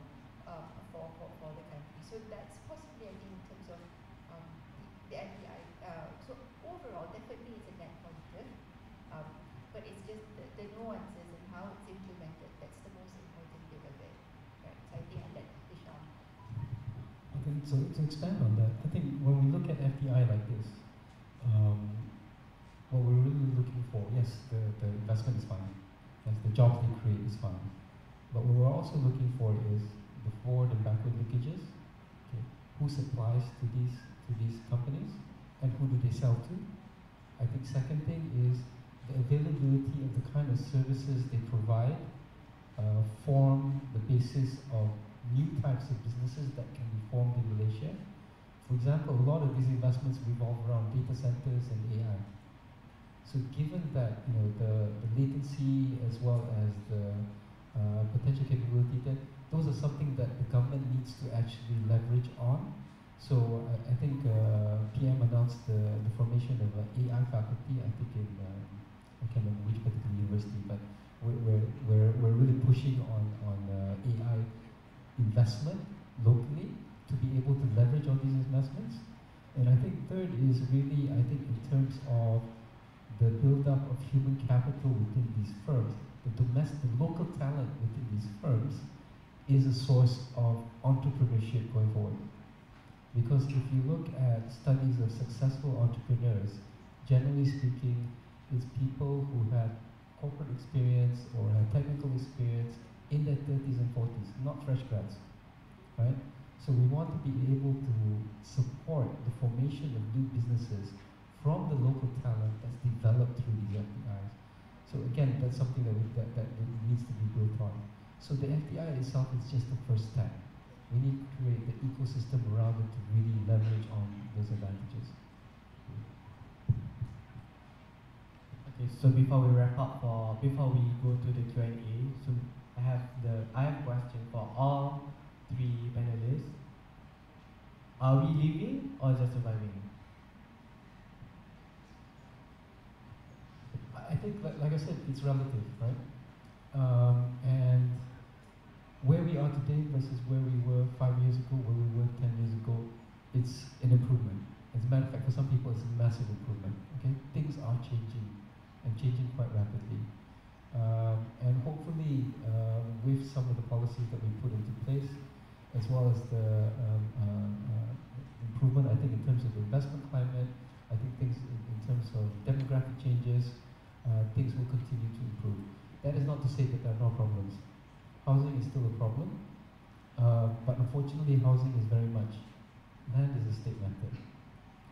for the country. So that's possibly, I think, in terms of the FDI. So overall, definitely it's a net positive, but it's just the nuances and how so to expand on that, I think when we look at FDI like this, what we're really looking for, yes, the investment is fine, yes, the jobs they create is fine, but what we're also looking for is the forward and backward linkages. Okay, who supplies to these companies, and who do they sell to? I think second thing is the availability of the kind of services they provide form the basis of new types of businesses that can be formed in Malaysia. For example, a lot of these investments revolve around data centers and AI. So given that the latency as well as the potential capability, that those are something that the government needs to actually leverage on. So I think PM announced the formation of an AI faculty, I think in, I can't remember which particular university, but we're really pushing on AI investment locally to be able to leverage on these investments. And I think third is really, I think in terms of the build-up of human capital within these firms, the local talent within these firms is a source of entrepreneurship going forward. Because if you look at studies of successful entrepreneurs, generally speaking, it's people who have corporate experience or have technical experience in their 30s and 40s, not fresh grads, right? So we want to be able to support the formation of new businesses from the local talent that's developed through these FDIs. So again, that's something that needs to be built on. So the FDI itself is just the first step. We need to create the ecosystem around it to really leverage on those advantages. Okay, so before we wrap up, before we go to the Q&A, so I have a question for all three panelists. Are we living or just surviving? I think, like I said, it's relative, right? And where we are today versus where we were 5 years ago, where we were 10 years ago, it's an improvement. As a matter of fact, for some people, it's a massive improvement. Okay, things are changing, and changing quite rapidly. And hopefully, with some of the policies that we put into place, as well as the improvement, I think in terms of the investment climate, I think things in terms of demographic changes, things will continue to improve. That is not to say that there are no problems. Housing is still a problem, but unfortunately, housing is very much, land is a state matter,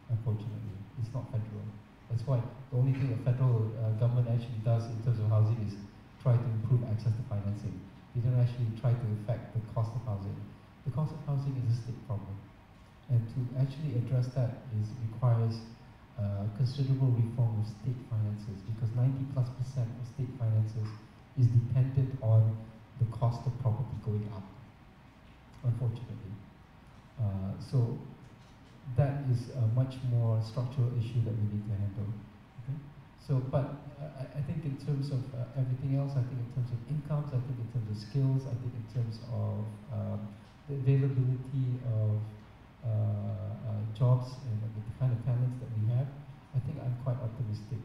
unfortunately. It's not federal. That's why the only thing the federal government actually does in terms of housing is try to improve access to financing. They don't actually try to affect the cost of housing. The cost of housing is a state problem. And to actually address that requires considerable reform of state finances, because 90+% of state finances is dependent on the cost of property going up, unfortunately. So that is a much more structural issue that we need to handle. Okay? So, but I think in terms of everything else, I think in terms of incomes, I think in terms of skills, I think in terms of the availability of jobs and the kind of talents that we have, I think I'm quite optimistic.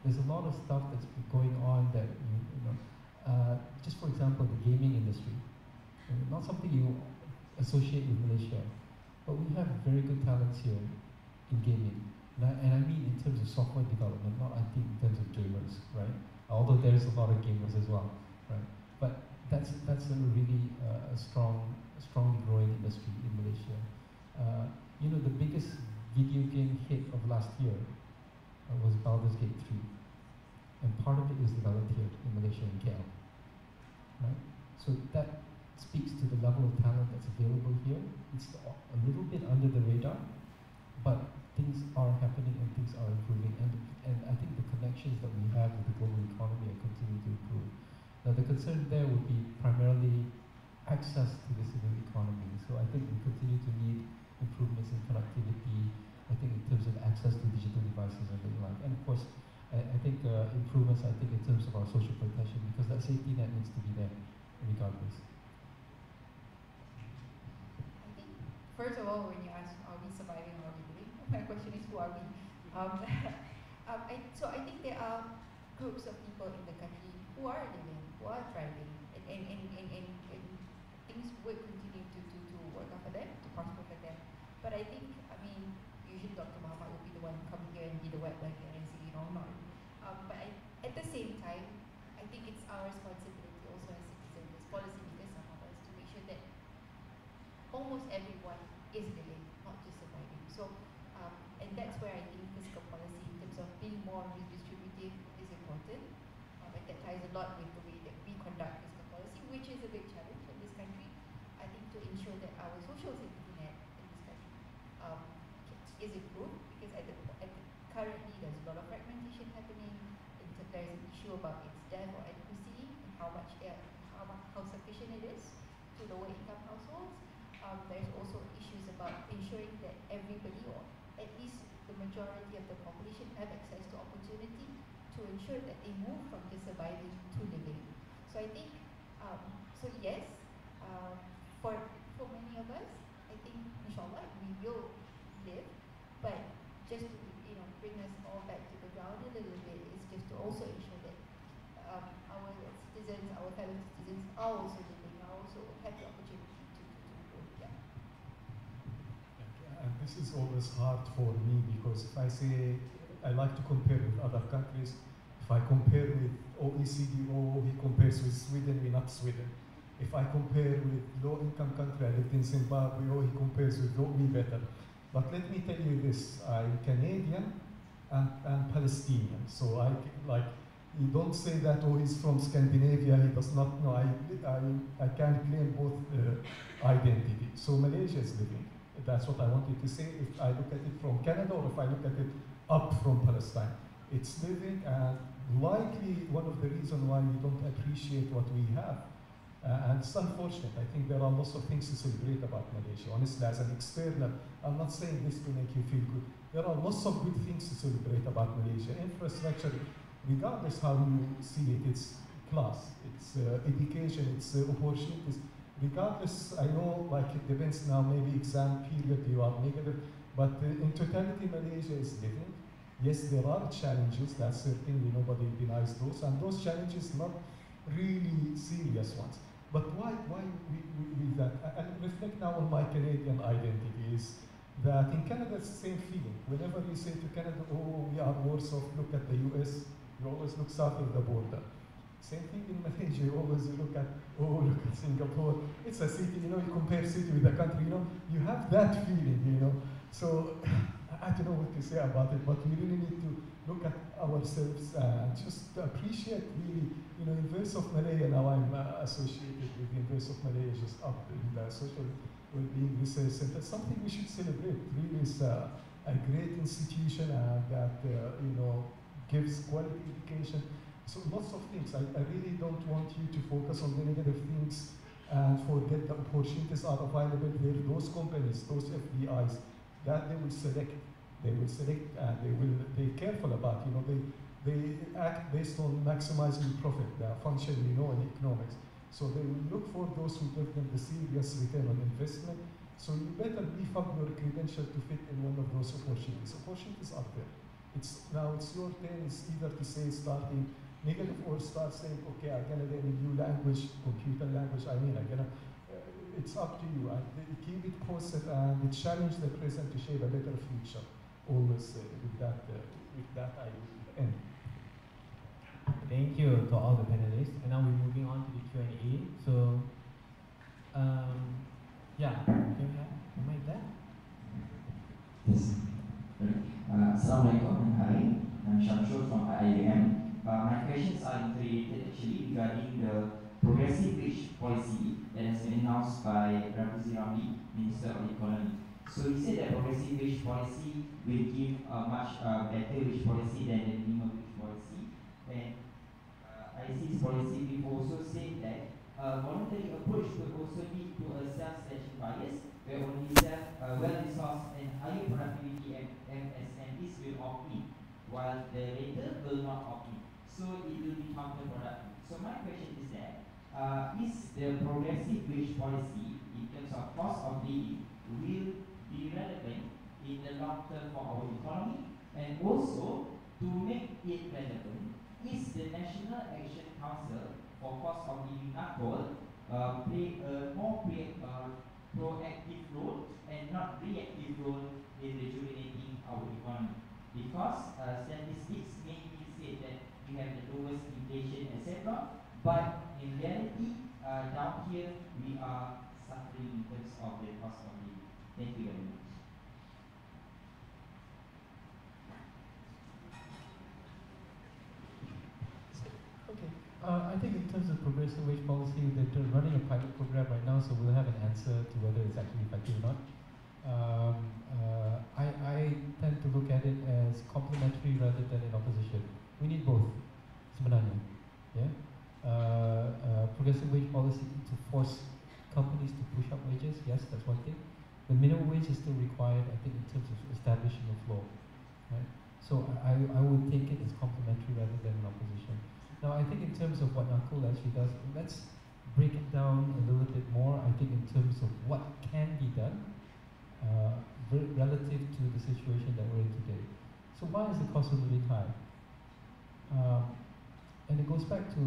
There's a lot of stuff that's going on that, just for example, the gaming industry. Not something you associate with Malaysia, but we have very good talents here in gaming. And I mean in terms of software development, not I think in terms of gamers, right? Although there's a lot of gamers as well, right? But that's a really strongly growing industry in Malaysia. The biggest video game hit of last year was Baldur's Gate 3. And part of it is developed here in Malaysia, in KL. Right? So that speaks to the level of talent that's available here. It's a little bit under the radar, but things are happening and things are improving. And I think the connections that we have with the global economy are continuing to improve. Now the concern there would be primarily access to this new economy. So I think we continue to need improvements in connectivity, I think in terms of access to digital devices and the like. And of course, I think improvements, I think in terms of our social protection, because that safety net needs to be there regardless. I think, first of all, when you ask, are we surviving or are we living? My question is, who are we? So I think there are groups of people in the country who are living, who are thriving, and things will continue to work out for them, to prosper for them. But I think, I mean, usually Dr. Muhammad will be the one coming here and be the wet blanket and say, you know, not. At the same time, I think it's our responsibility also as citizens, as policymakers, some of us, to make sure that almost everyone is living, not just surviving. So, and that's where I think fiscal policy, in terms of being more redistributive, is important. And that ties a lot with the way that we conduct fiscal policy, which is a big challenge in this country. I think to ensure that our social safety net in this country is improved, because currently there's a lot of fragmentation happening. There's an issue about its depth or adequacy, and how sufficient it is to lower income households. There's also issues about ensuring that everybody, or at least the majority of the population, have access to opportunity to ensure that they move from just surviving to living. So I think, so yes, for many of us, I think, inshallah, we will live, but just to bring us all back to the ground a little bit is just to also ensure that our citizens, our fellow citizens, are also living, are also have the opportunity to grow. Yeah. And this is always hard for me, because if I say I like to compare with other countries, if I compare with OECD, he compares with Sweden, we're not Sweden. If I compare with low-income country, I lived in Zimbabwe, he compares with me better. But let me tell you this, I'm Canadian and Palestinian. So you don't say that, he's from Scandinavia, he does not know. I can claim both identity. So Malaysia is living. That's what I wanted to say. If I look at it from Canada, or if I look at it up from Palestine, it's living, and likely one of the reasons why we don't appreciate what we have. And it's unfortunate. I think there are lots of things to celebrate about Malaysia. Honestly, as an external, I'm not saying this to make you feel good. There are lots of good things to celebrate about Malaysia. Infrastructure, regardless how you see it, it's class, it's education, it's opportunities. Regardless, I know it depends now, maybe exam period, you are negative, but in totality, Malaysia is living. Yes, there are challenges, that's certainly, nobody denies those, and those challenges not really serious ones. But why we that? And reflect now on my Canadian identity is that in Canada it's the same feeling. Whenever you say to Canada, we are worse off, look at the US, you always look south of the border. Same thing in Malaysia, you always look at Singapore. It's a city, you compare city with a country, you have that feeling, So I don't know what to say about it, but we really need to look at ourselves and just appreciate really, University of Malaya, now I'm associated with the University of Malaya, just up in the social well-being research center. Something we should celebrate. Really is a great institution that, gives quality education. So lots of things. I really don't want you to focus on the negative things and forget the opportunities are available there. Those companies, those FDIs, that they will select and they're careful about, they act based on maximizing profit, their function, in economics. So they will look for those who give them the serious return on investment. So you better beef up your credential to fit in one of those opportunities. Opportunities are there. Now it's your turn. It's either to say starting negative or start saying, okay, I'm gonna learn a new language, computer language. It's up to you. Keep it positive and challenge the present to shape a better future. Always with that I will end. Thank you to all the panelists. And now we're moving on to the Q&A. So, can we have the mic there? Yes. Assalamualaikum and hi. I'm Shamsul from IIM. My questions are interrelated actually regarding the progressive wage policy that has been announced by Ramzi Ramli, Minister of Economy. So he said that progressive wage policy will give a much better wage policy than the minimum wage policy. And IC's policy will also say that voluntary approach will also lead to a self-selection bias where only well-resourced and higher productivity MSMEs will opt in, while the latter will not opt in. So it will be counterproductive. So my question is that, is the progressive wage policy in terms of cost of living will be relevant in the long term for our economy? And also, to make it relevant, is the National Action Council for Cost of Living NACOL play a more proactive role and not reactive role in rejuvenating our economy. Because statistics may be said that we have the lowest inflation, etc. But in reality, down here we are suffering in terms of the cost of living. Thank you very much. Okay. I think in terms of progressive wage policy, they're running a pilot program right now, so we'll have an answer to whether it's actually effective or not. I tend to look at it as complementary rather than in opposition. We need both, sebenarnya. Yeah. Progressive wage policy to force companies to push up wages, yes, that's one thing. The minimum wage is still required, I think, in terms of establishing a floor. Right? So I would take it as complementary rather than in opposition. Now, I think in terms of what NACOL actually does, let's break it down a little bit more. I think in terms of what can be done relative to the situation that we're in today. So why is the cost of living high? And it goes back to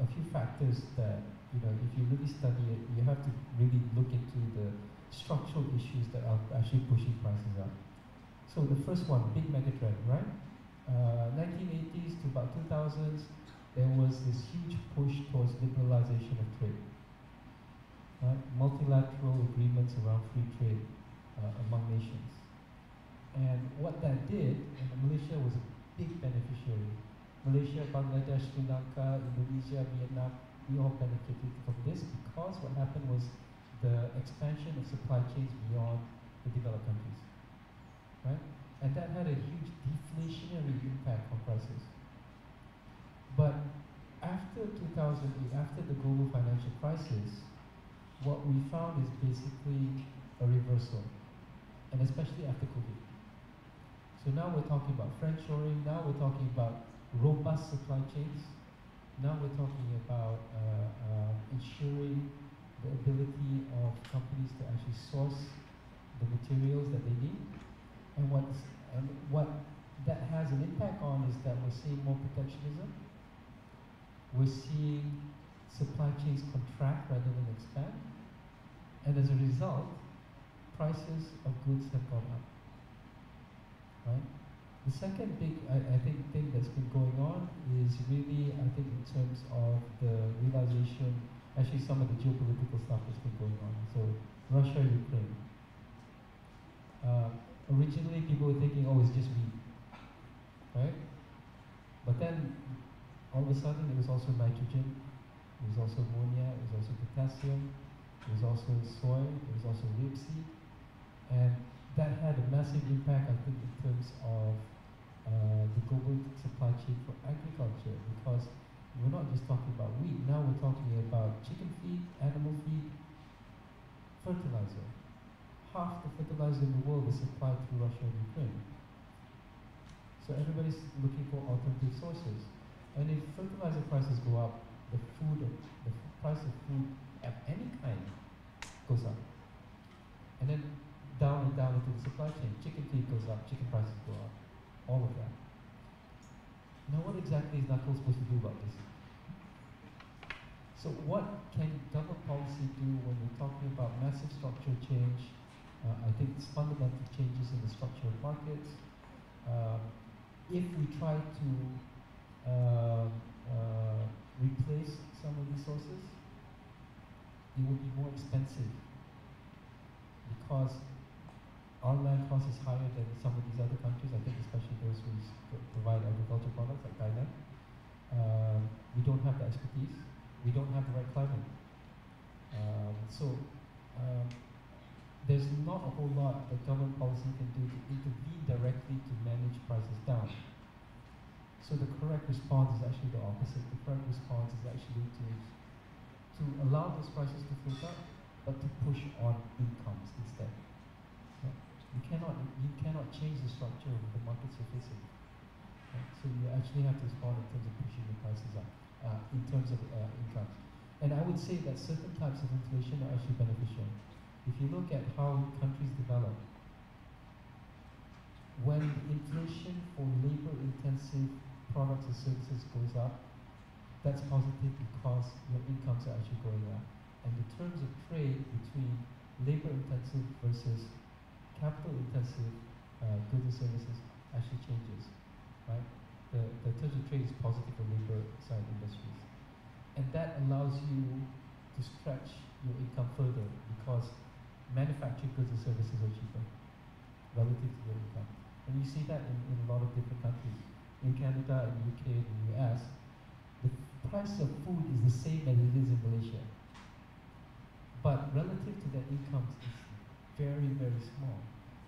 a few factors that, you know, if you really study it, you have to really look into the structural issues that are actually pushing prices up. So the first one, big megatrend, right? 1980s to about 2000s, there was this huge push towards liberalization of trade. Right? Multilateral agreements around free trade among nations. And what that did, and Malaysia was a big beneficiary. Malaysia, Bangladesh, Sri Lanka, Indonesia, Vietnam, we all benefited from this because what happened was the expansion of supply chains beyond the developed countries. Right? And that had a huge deflationary impact on prices. But after 2008, after the global financial crisis, what we found is basically a reversal, and especially after COVID. So now we're talking about friendshoring, now we're talking about robust supply chains, now we're talking about ensuring the ability of companies to actually source the materials that they need. And what that has an impact on is that we're seeing more protectionism. We're seeing supply chains contract rather than expand. And as a result, prices of goods have gone up. Right? The second big, I think, thing that's been going on is really, I think, in terms of the realization, actually some of the geopolitical stuff that's been going on. So Russia, Ukraine. Originally, people were thinking, oh, it's just wheat, right? But then, all of a sudden, it was also nitrogen, it was also ammonia, it was also potassium, it was also soy, it was also rapeseed, and that had a massive impact, I think, in terms of the global supply chain for agriculture, because we're not just talking about wheat, now we're talking about chicken feed, animal feed, fertilizer. Half the fertilizer in the world is supplied through Russia and Ukraine. So everybody's looking for alternative sources. And if fertilizer prices go up, the price of food of any kind goes up. And then down and down into the supply chain. Chicken feed goes up, chicken prices go up. All of that. Now what exactly is NACOL supposed to do about this? So what can government policy do when we're talking about massive structural change? I think it's fundamental changes in the structure of markets. If we try to replace some of these sources, it would be more expensive because our land cost is higher than some of these other countries. I think especially those who provide agricultural products like Thailand. We don't have the expertise. We don't have the right climate. There's not a whole lot that government policy can do to intervene directly to manage prices down. So the correct response is actually the opposite. The correct response is actually to allow those prices to float up, but to push on incomes instead. Yeah? You cannot change the structure of the markets you're facing. Right? So you actually have to respond in terms of pushing the prices up, in terms of incomes. And I would say that certain types of inflation are actually beneficial. If you look at how countries develop, when inflation for labor-intensive products and services goes up, that's positive because your incomes are actually going up. and the terms of trade between labor-intensive versus capital-intensive goods and services actually changes, right? The terms of trade is positive for labor side industries, and that allows you to stretch your income further because manufactured goods and services are cheaper relative to your income. And you see that in a lot of different countries. In Canada, in UK, in the US, the price of food is the same as it is in Malaysia. But relative to their incomes, it's very, very small.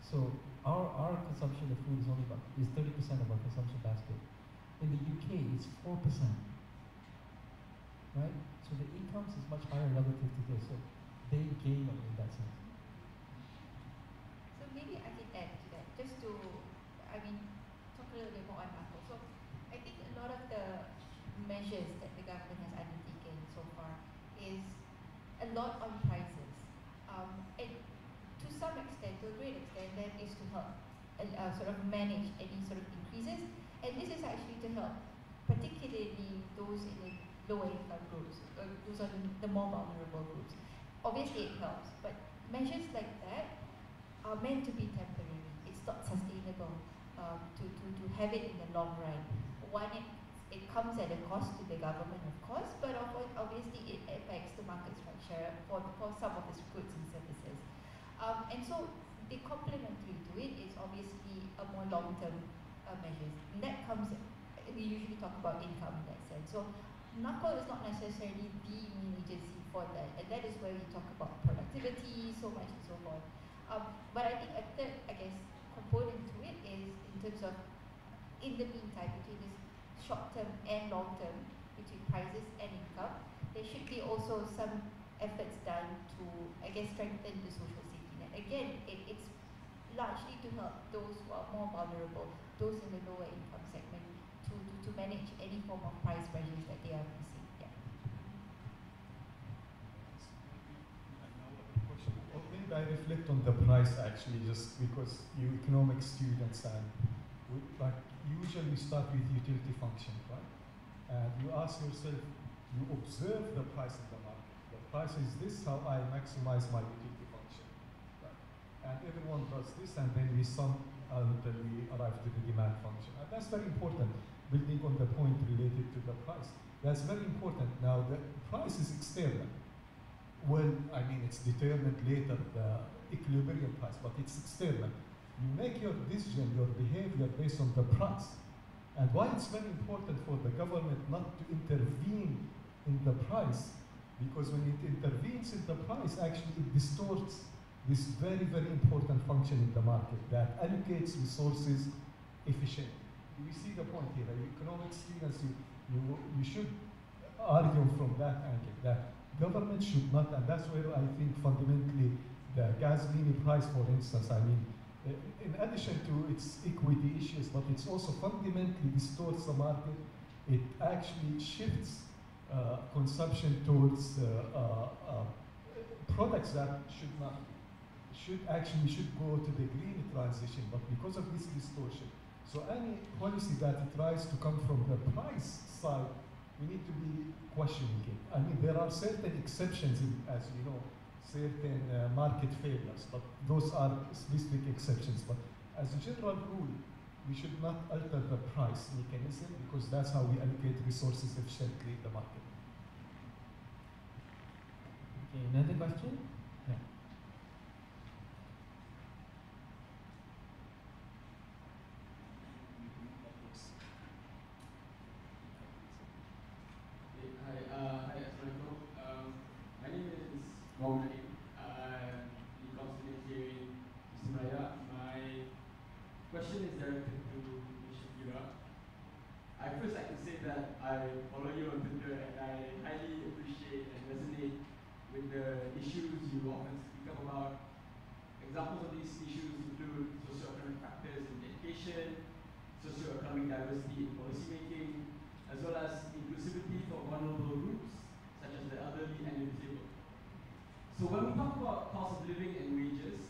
So our consumption of food is 30% of our consumption basket. In the UK, it's 4%. Right? So the incomes is much higher relative to this. So they gain in that sense. So maybe I can add to that, just to, talk a little bit more on Apple. So I think a lot of the measures that the government has undertaken so far is a lot on prices. And to some extent, to a great extent, that is to help sort of manage any sort of increases. And this is actually to help, particularly those in the lower income groups, those are the more vulnerable groups. Obviously it helps, but measures like that are meant to be temporary. It's not sustainable to have it in the long run. One, it comes at a cost to the government, of course, but obviously it affects the market structure for some of its goods and services. And so the complementary to it is obviously a more long-term measures. And that comes, we usually talk about income in that sense. So NACOL is not necessarily the main agency for that, and that is where we talk about productivity, so much and so forth. But I think a third, component to it is in terms of, in the meantime, between this short-term and long-term, between prices and income, there should be also some efforts done to, strengthen the social safety net. Again, it's largely to help those who are more vulnerable, those in the lower income segment, to manage any form of price pressures that they are facing. Yeah. Well, maybe I reflect on the price actually, just because you economics students and usually start with utility function, right? And you ask yourself, you observe the price in the market. The price is this, how I maximize my utility function, right? And everyone does this, and then we sum until we arrive to the demand function. And that's very important, building on the point related to the price. That's very important. Now, the price is external. Well, it's determined later, the equilibrium price, but it's external. You make your decision, your behavior based on the price. And why it's very important for the government not to intervene in the price, because when it intervenes in the price, actually it distorts this very, very important function in the market that allocates resources efficiently. You see the point here. Economics students, you should argue from that angle that government should not, and that's where I think fundamentally the gasoline price, for instance, in addition to its equity issues, but it's also fundamentally distorts the market. It actually shifts consumption towards products that should go to the green transition, but because of this distortion. So any policy that tries to come from the price side, we need to be questioning it. There are certain exceptions, as you know, certain market failures, but those are specific exceptions. But as a general rule, we should not alter the price mechanism, because that's how we allocate resources efficiently in the market. Okay, another question? Yeah. Hi, Astro. My name is Mohammed. The consulate here in Ismaila. My question is directed to Ms. Shakira. First I can say that I follow you on Twitter, and I highly appreciate and resonate with the issues you often speak up about. Examples of these issues include socioeconomic factors in education, socioeconomic diversity in policymaking, as well as inclusivity for vulnerable groups, such as the elderly and the disabled. So when we talk about cost of living and wages,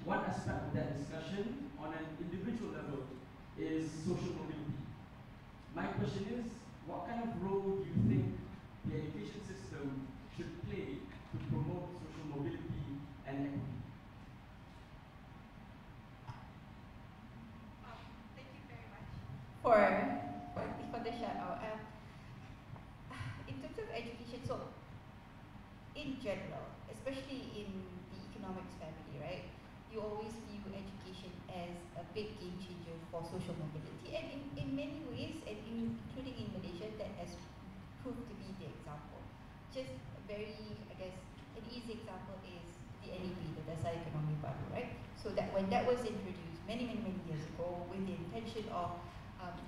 one aspect of that discussion on an individual level is social mobility. My question is, what kind of role do you think the education system should play to promote social mobility and equity? Thank you very much for the shout out. In terms of education, so in general, especially in the economics family, right, you always view education as a big game changer for social mobility, and in many ways, and including in Malaysia, that has proved to be the example. Just a very, I guess, an easy example is the LEB, the Dasar Economy Baru, right? So that when that was introduced many years ago with the intention of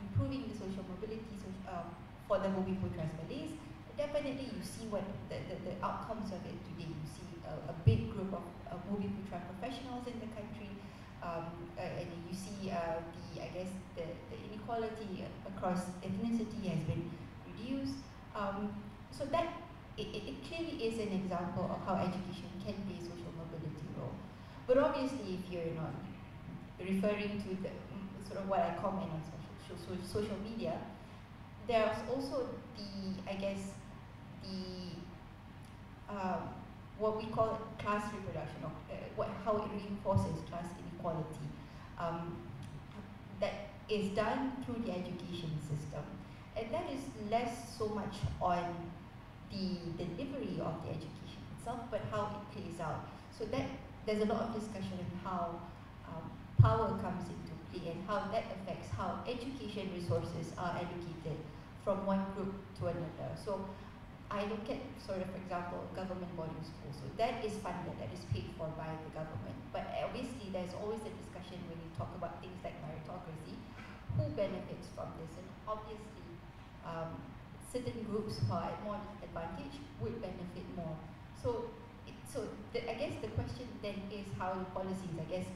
improving the social mobility for the Bumi Putras Malays, definitely you see what the outcomes of it today. You see a big group of Bumi Putra professionals in the country, and you see the inequality across ethnicity has been reduced. So that it clearly is an example of how education can play a social mobility role. But obviously, if you're not referring to the sort of what I comment on social media, there's also what we call class reproduction, or how it reinforces class inequality. That is done through the education system, and that is less so much on the delivery of the education itself, but how it plays out. So that there's a lot of discussion on how power comes into play and how that affects how education resources are allocated from one group to another. So I look at sort of, for example, government boarding schools. So that is funded, that is paid for by the government. But obviously there's always a discussion when you talk about things like meritocracy, who benefits from this? And obviously certain groups who are at more advantage would benefit more. So I guess the question then is how the policies,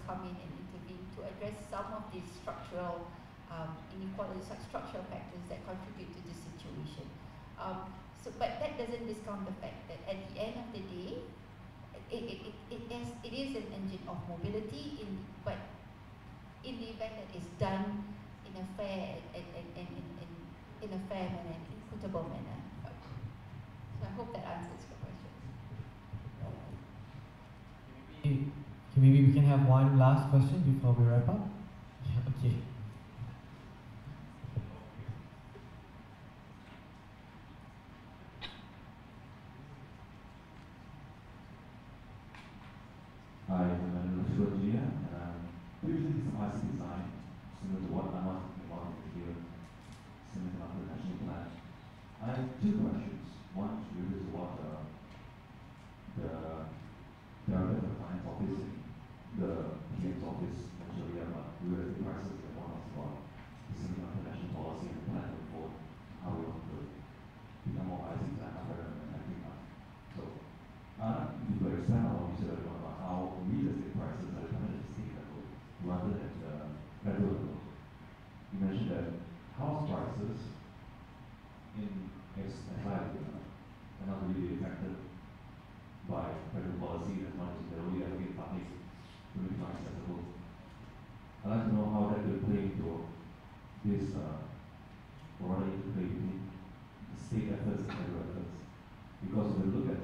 come in and intervene to address some of these structural inequalities, structural factors that contribute to this situation. But that doesn't discount the fact that at the end of the day, it is an engine of mobility, but in the event that it's done in a fair in a fair manner, an equitable manner. So I hope that answers your question. Maybe we can have one last question before we wrap up. Yeah, okay. Hi, my name is Astro, and usually this IC design, similar to what I'm talking about here, similar to the national plan. I have two questions. One is what the Director of the Finance Office and the PM's office mentioned about real estate prices, and one was about the similar national policy and plan for how we want to become more IC design and everything. So, you could expand on what you said about how real estate prices are determined at the state level rather than the federal level. You mentioned that house prices in society are not really affected by federal policy as much as they're only allocated public to make it accessible. I'd like to know how that will play into this, or rather interplay between the state efforts and federal efforts. Because when we look at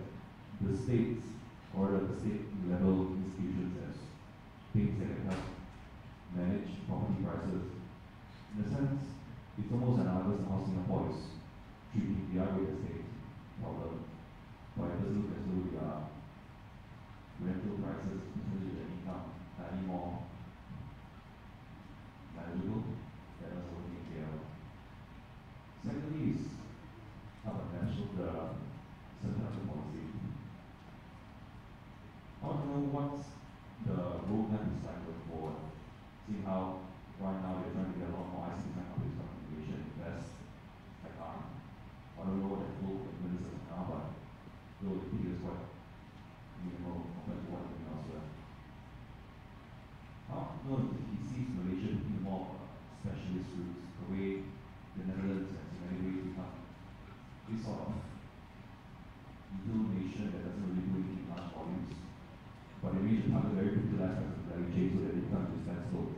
the states or the state level institutions as things that can help manage property prices, in a sense, it's almost analogous to how Singapore is treating the real estate problem. But it doesn't look as though the rental prices, especially the income, are any more manageable than us working in KL. Secondly is about the central policy. I want to know what the roadmap is like going forward. See how right now they're trying to get a lot more IC design companies from Malaysia invest like I don't know what the full commitments are now, but though the figure is quite minimal compared to what we're doing elsewhere. I want to know if he sees Malaysia being more of a specialist route, the way the Netherlands has in many ways become this sort of little nation that doesn't really do anything in large volumes, but they reach a target very critical aspects of the value chain so that they become dispensable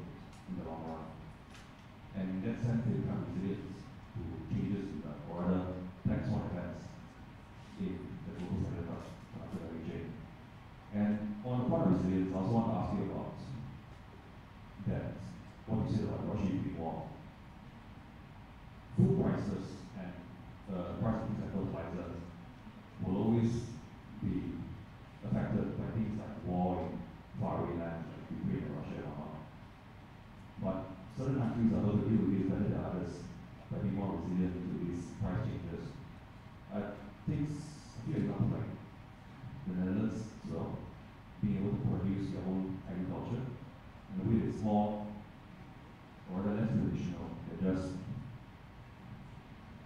in the long run. And in that sense, they prices and price of things like fertilizers will always be affected by things like war in faraway lands like Ukraine and Russia and all that. But certain countries are able to deal with this better than others by being more resilient to these price changes. I think a few examples like the Netherlands as well, being able to produce their own agriculture in a way that's more or less traditional. They're just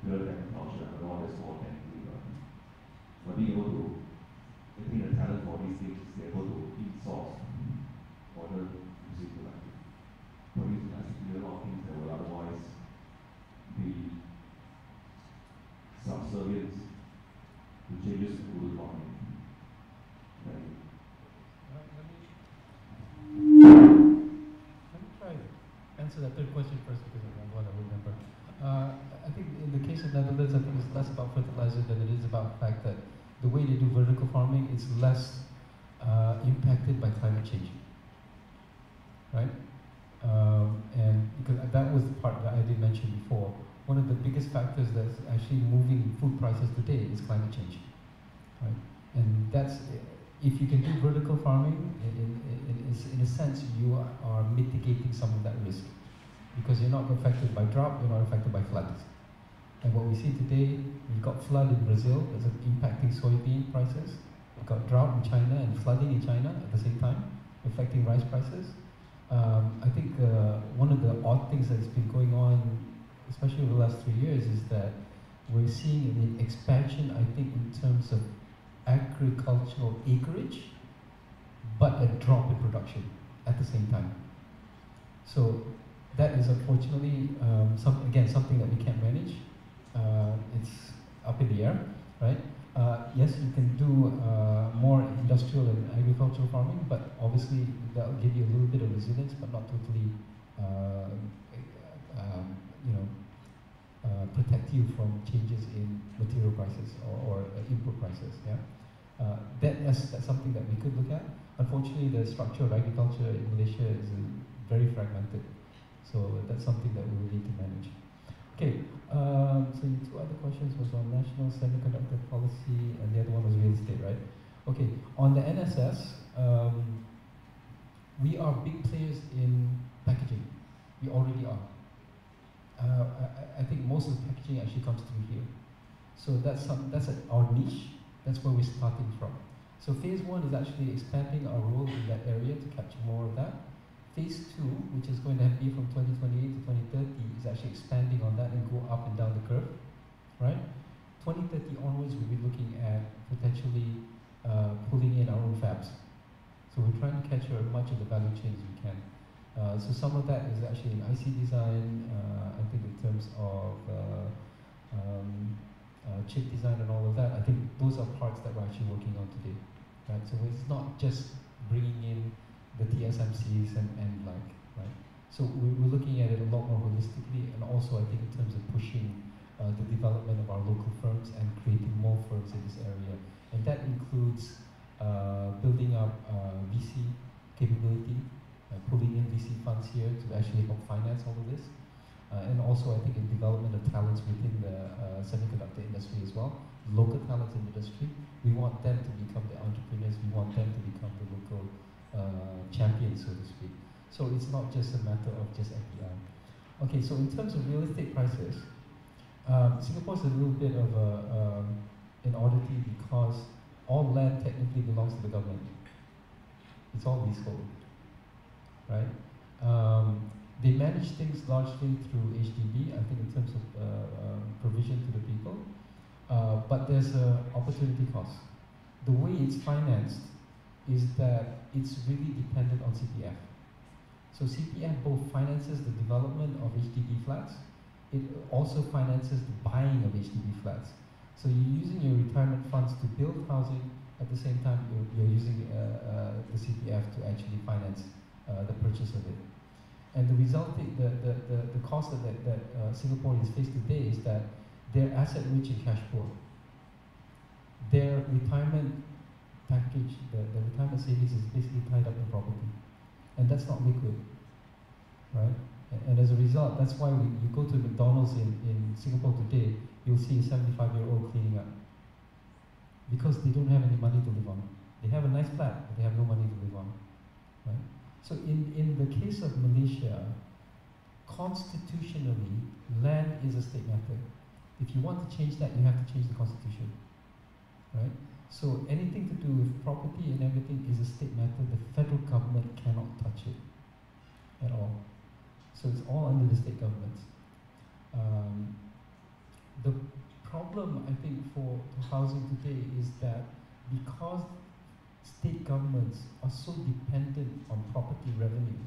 good at agriculture and all that's more organically done. But being able to, I think the talent for these things is they're able to in-source order using like produce domestically a lot of things that will otherwise be subservient to changes in global economy. Thank you. Let me try to answer that third question first because I'm one I remember. I think in the case of Netherlands, I think it's less about fertilizer than it is about the fact that the way they do vertical farming is less impacted by climate change, right? And because that was the part that I did mention before. One of the biggest factors that's actually moving food prices today is climate change, right? And that's, if you can do vertical farming, in a sense, you are mitigating some of that risk because you're not affected by drought, you're not affected by floods. And what we see today, we've got flood in Brazil that's impacting soybean prices. We've got drought in China and flooding in China at the same time, affecting rice prices. I think one of the odd things that's been going on, especially over the last 3 years, is that we're seeing an expansion, I think, in terms of agricultural acreage, but a drop in production at the same time. So that is unfortunately, something that we can't manage. It's up in the air, right? Yes, you can do more industrial and agricultural farming, but obviously that'll give you a little bit of resilience, but not totally, protect you from changes in material prices or input prices. Yeah, that's something that we could look at. Unfortunately, the structure of agriculture in Malaysia is very fragmented, so that's something that we will need to manage. Okay, so your two other questions was on national semiconductor policy, and the other one was real estate, right? Okay, on the NSS, we are big players in packaging. We already are. I think most of the packaging actually comes through here. So that's our niche. That's where we're starting from. So phase 1 is actually expanding our role in that area to capture more of that. Phase 2, which is going to be from 2028 to 2030, is actually expanding on that and go up and down the curve, right? 2030 onwards, we'll be looking at potentially pulling in our own fabs. So we're trying to capture as much of the value chain as we can. So some of that is actually in IC design, I think in terms of chip design and all of that. I think those are parts that we're actually working on today, right? So it's not just bringing in the TSMCs and like, right? So we're looking at it a lot more holistically, and also I think in terms of pushing the development of our local firms and creating more firms in this area. And that includes building up VC capability, pulling in VC funds here to actually help finance all of this. And also I think in development of talents within the semiconductor industry as well, local talents in the industry. We want them to become the entrepreneurs, we want them to become the local champions, so to speak. So it's not just a matter of just FDI. Okay, so in terms of real estate prices, Singapore is a little bit of an oddity because all land technically belongs to the government. It's all leasehold, right? They manage things largely through HDB, I think in terms of provision to the people, but there's an opportunity cost. The way it's financed is that it's really dependent on CPF. So CPF both finances the development of HDB flats, it also finances the buying of HDB flats. So you're using your retirement funds to build housing, at the same time you're using the CPF to actually finance the purchase of it. And the resulting, the cost that Singaporeans face today is that they're asset rich and cash poor. Their retirement package, the retirement savings is basically tied up in property. And that's not liquid, right? And as a result, that's why you go to McDonald's in Singapore today, you'll see a 75-year-old cleaning up. Because they don't have any money to live on. They have a nice flat, but they have no money to live on. Right? So in the case of Malaysia, constitutionally, land is a state matter. If you want to change that, you have to change the constitution. Right? So anything to do with property and everything is a state matter. The federal government cannot touch it at all. So it's all under the state governments. The problem, I think, for housing today is that because state governments are so dependent on property revenue,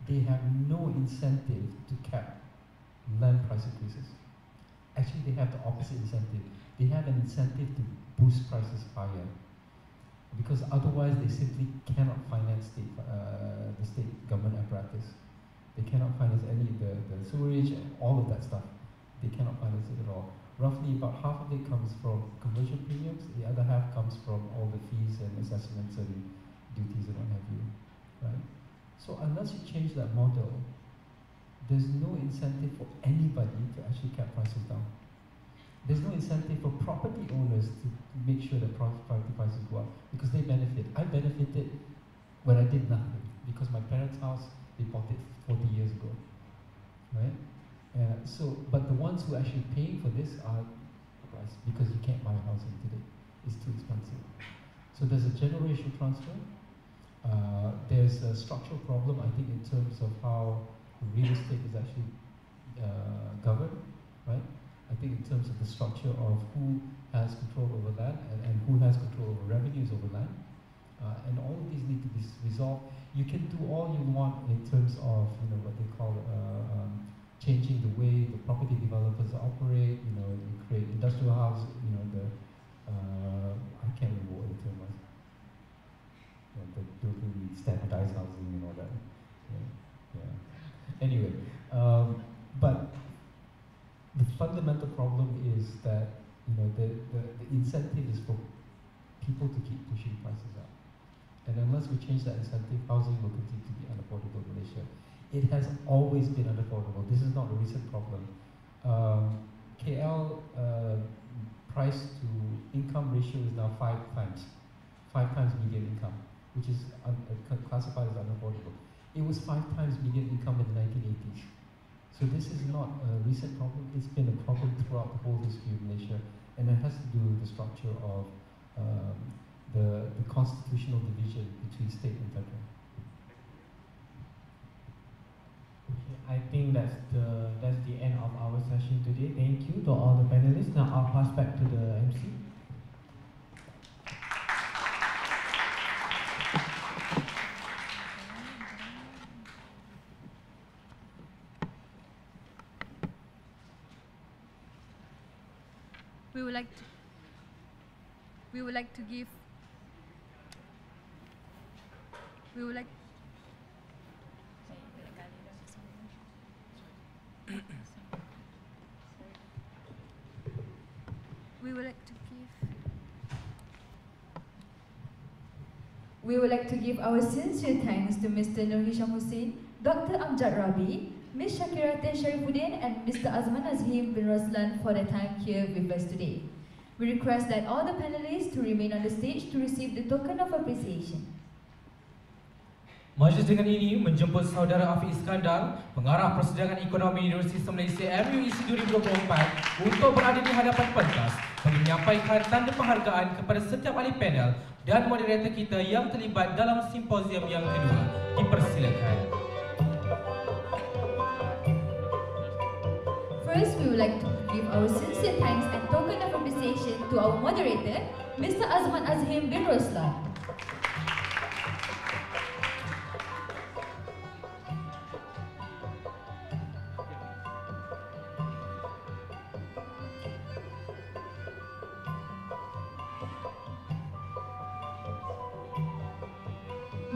they have no incentive to cap land price increases. Actually, they have the opposite incentive. They have an incentive to boost prices higher, because otherwise they simply cannot finance the state government apparatus. They cannot finance any of the sewerage and all of that stuff. They cannot finance it at all. Roughly about half of it comes from conversion premiums, the other half comes from all the fees and assessments and duties and what have you, right? So unless you change that model, there's no incentive for anybody to actually cap prices down. There's no incentive for property owners to make sure that property prices go up, because they benefit. I benefited when I did nothing, because my parents' house, they bought it 40 years ago, right? But the ones who are actually paying for this are the price, because you can't buy housing today. It's too expensive. So there's a generational transfer. There's a structural problem, I think, in terms of how real estate is actually governed, right? I think in terms of the structure of who has control over land and who has control over revenues over land. And all of these need to be resolved. You can do all you want in terms of, what they call changing the way the property developers operate, you create industrial houses, I can't remember what the term was. The building standardized housing and all that. Yeah. Anyway, but the fundamental problem is that the incentive is for people to keep pushing prices up. And unless we change that incentive, housing will continue to be unaffordable in Malaysia. It has always been unaffordable. This is not a recent problem. KL price to income ratio is now 5 times median income, which is classified as unaffordable. It was 5 times median income in the 1980s. So this is not a recent problem. It's been a problem throughout the whole history of Malaysia, and it has to do with the structure of the constitutional division between state and federal. Okay, I think that's the end of our session today. Thank you to all the panelists. Now I'll pass back to the MC. We would like to give we would like to give our sincere thanks to Mr. Nur Hisham Hussein, Dr. Amjad Rabi, Ms. Shakira Ten Sharifuddin, and Mr. Azman Azhim bin Roslan for their time here with us today. We request that all the panelists to remain on the stage to receive the token of appreciation. Majlis dengan ini menjemput Saudara Afiq Iskandar, Pengarah Persidangan Ekonomi Universiti Malaysia MUIC 2024 untuk berada di hadapan pentas bagi menyampaikan tanda penghargaan kepada setiap ahli panel dan moderator kita yang terlibat dalam simposium yang kedua. Dipersilakan. First, we would like to give our sincere thanks and token of appreciation to our moderator, Mr. Azman Azhim bin Roslan.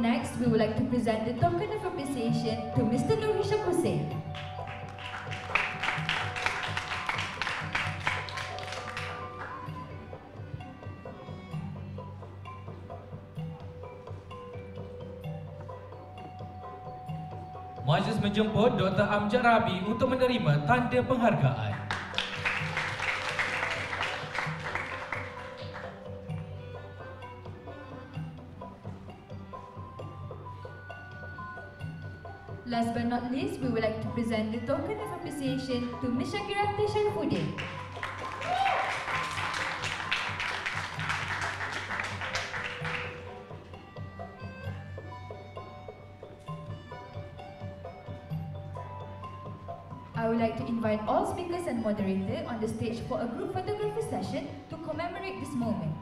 Next, we would like to present the token of appreciation to Mr. Nur Hisham Hussein. Majlis menjemput Dr. Amjad Rabi untuk menerima tanda penghargaan. Last but not least, we would like to present the token of appreciation to Ms. Shakira Sharifuddin. I would like to invite all speakers and moderator on the stage for a group photography session to commemorate this moment.